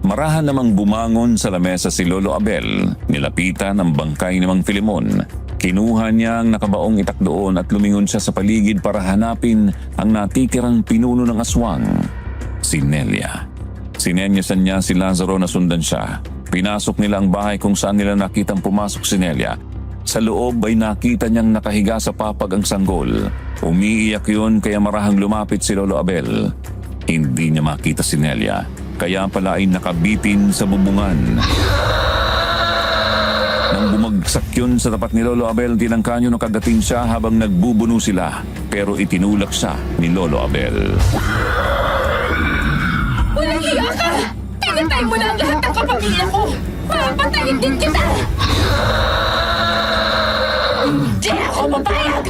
Marahan namang bumangon sa lamesa si Lolo Abel. Nilapitan ang bangkay ni Mang Filemon. Kinuha niya ang nakabaong itak doon at lumingon siya sa paligid para hanapin ang natikirang pinuno ng aswang, si Nelia. Sinenyasan niya si Lazaro na sundan siya. Pinasok nila ang bahay kung saan nila nakitang pumasok si Nelia. Sa loob ay nakita niyang nakahiga sa papag ang sanggol. Umiiyak yun kaya marahang lumapit si Lolo Abel. Hindi niya makita si Nelia. Kaya pala ay nakabitin sa bubungan. Nang bumagsak yun sa tapat ni Lolo Abel, tinangkanyo ng kagating siya habang nagbubuno sila. Pero itinulak siya ni Lolo Abel. Walang hiya ka! Pinatay mo na ang lahat ng kapamilya ko! Papatayin din kita! Hindi ako mapayag!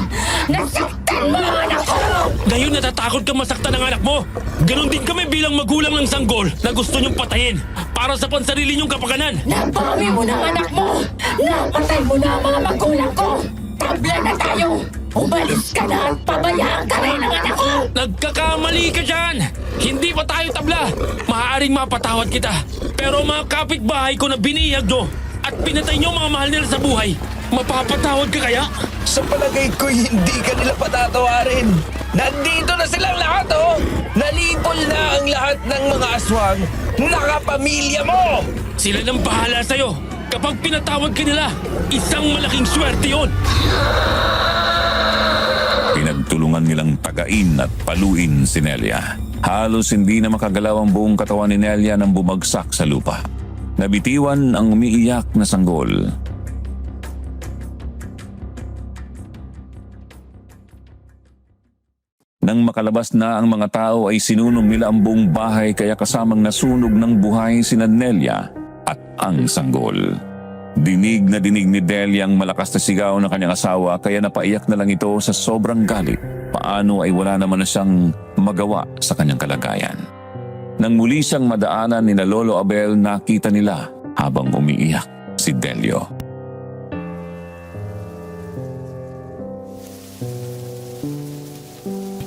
Nasaktan mo ang anak ko! Ngayon natatakot ka masaktan ng anak mo! Ganon din kami bilang magulang ng sanggol na gusto niyong patayin para sa pansarili niyong kapakanan! Napami mo ng anak mo! Napatay mo na ang mga magulang ko! Magtabla na tayo! Umalis ka na at pabayaan ka rin ang anak ko! Nagkakamali ka dyan! Hindi pa tayo tabla! Maaaring mapatawad kita. Pero mga kapitbahay ko na binihag nyo at pinatay nyo mga mahal nila sa buhay, mapapatawad ka kaya? Sa palagay ko, hindi ka nila patatawarin. Nandito na silang lahat, oh! Nalipol na ang lahat ng mga aswang. Nakapamilya mo! Sila nang bahala sa'yo. Kapag pinatawad ka nila, isang malaking swerte yun. Pinagtulungan nilang tagain at paluin si Nelia. Halos hindi na makagalaw ang buong katawan ni Nelia nang bumagsak sa lupa. Nabitiwan ang umiiyak na sanggol. Nang makalabas na ang mga tao ay sinunong nila ang buong bahay kaya kasamang nasunog ng buhay sina Nelia at ang sanggol. Dinig na dinig ni Delia ang malakas na sigaw ng kanyang asawa kaya napaiyak na lang ito sa sobrang galit. Paano ay wala naman na siyang magawa sa kanyang kalagayan. Nang muli siyang madaanan ni na Lolo Abel, nakita nila habang umiiyak si Delio.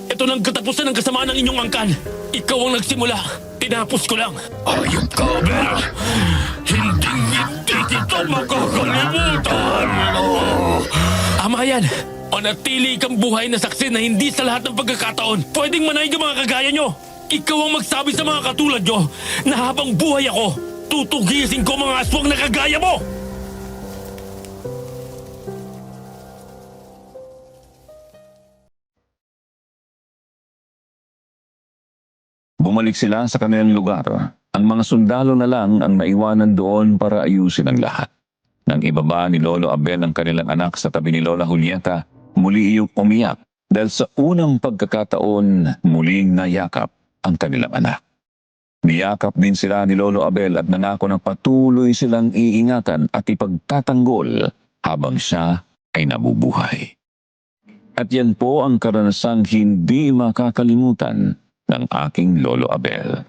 Ito nang katapusan ng kasamaan ng inyong angkan. Ikaw ang nagsimula. Tinapos ko lang. Ayop ka, Abel! Hindi kita makakalimutan! Ama yan, manatili kang buhay na saksi na hindi sa lahat ng pagkakataon pwedeng manaig ang mga kagaya nyo. Ikaw ang magsabi sa mga katulad nyo na habang buhay ako, tutugisin ko mga aswang na kagaya mo! Bumalik sila sa kanilang lugar. Ang mga sundalo na lang ang naiwanan doon para ayusin ang lahat. Nang ibaba ni Lolo Abel ang kanilang anak sa tabi ni Lola Julieta, muli iyong umiyak dahil sa unang pagkakataon muling nayakap ang kanilang anak. Niyakap din sila ni Lolo Abel at nangako na patuloy silang iingatan at ipagtatanggol habang siya ay nabubuhay. At yan po ang karanasang hindi makakalimutan ng aking Lolo Abel.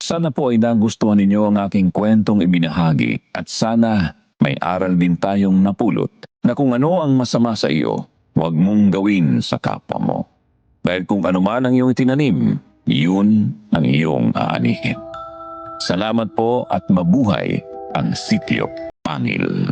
Sana po ay nagustuhan ninyo ang aking kwentong ibinahagi at sana may aral din tayong napulot na kung ano ang masama sa iyo, huwag mong gawin sa kapwa mo. Dahil kung ano man ang iyong itinanim, yun ang iyong aanihin. Salamat po at mabuhay ang Sitio Pangil.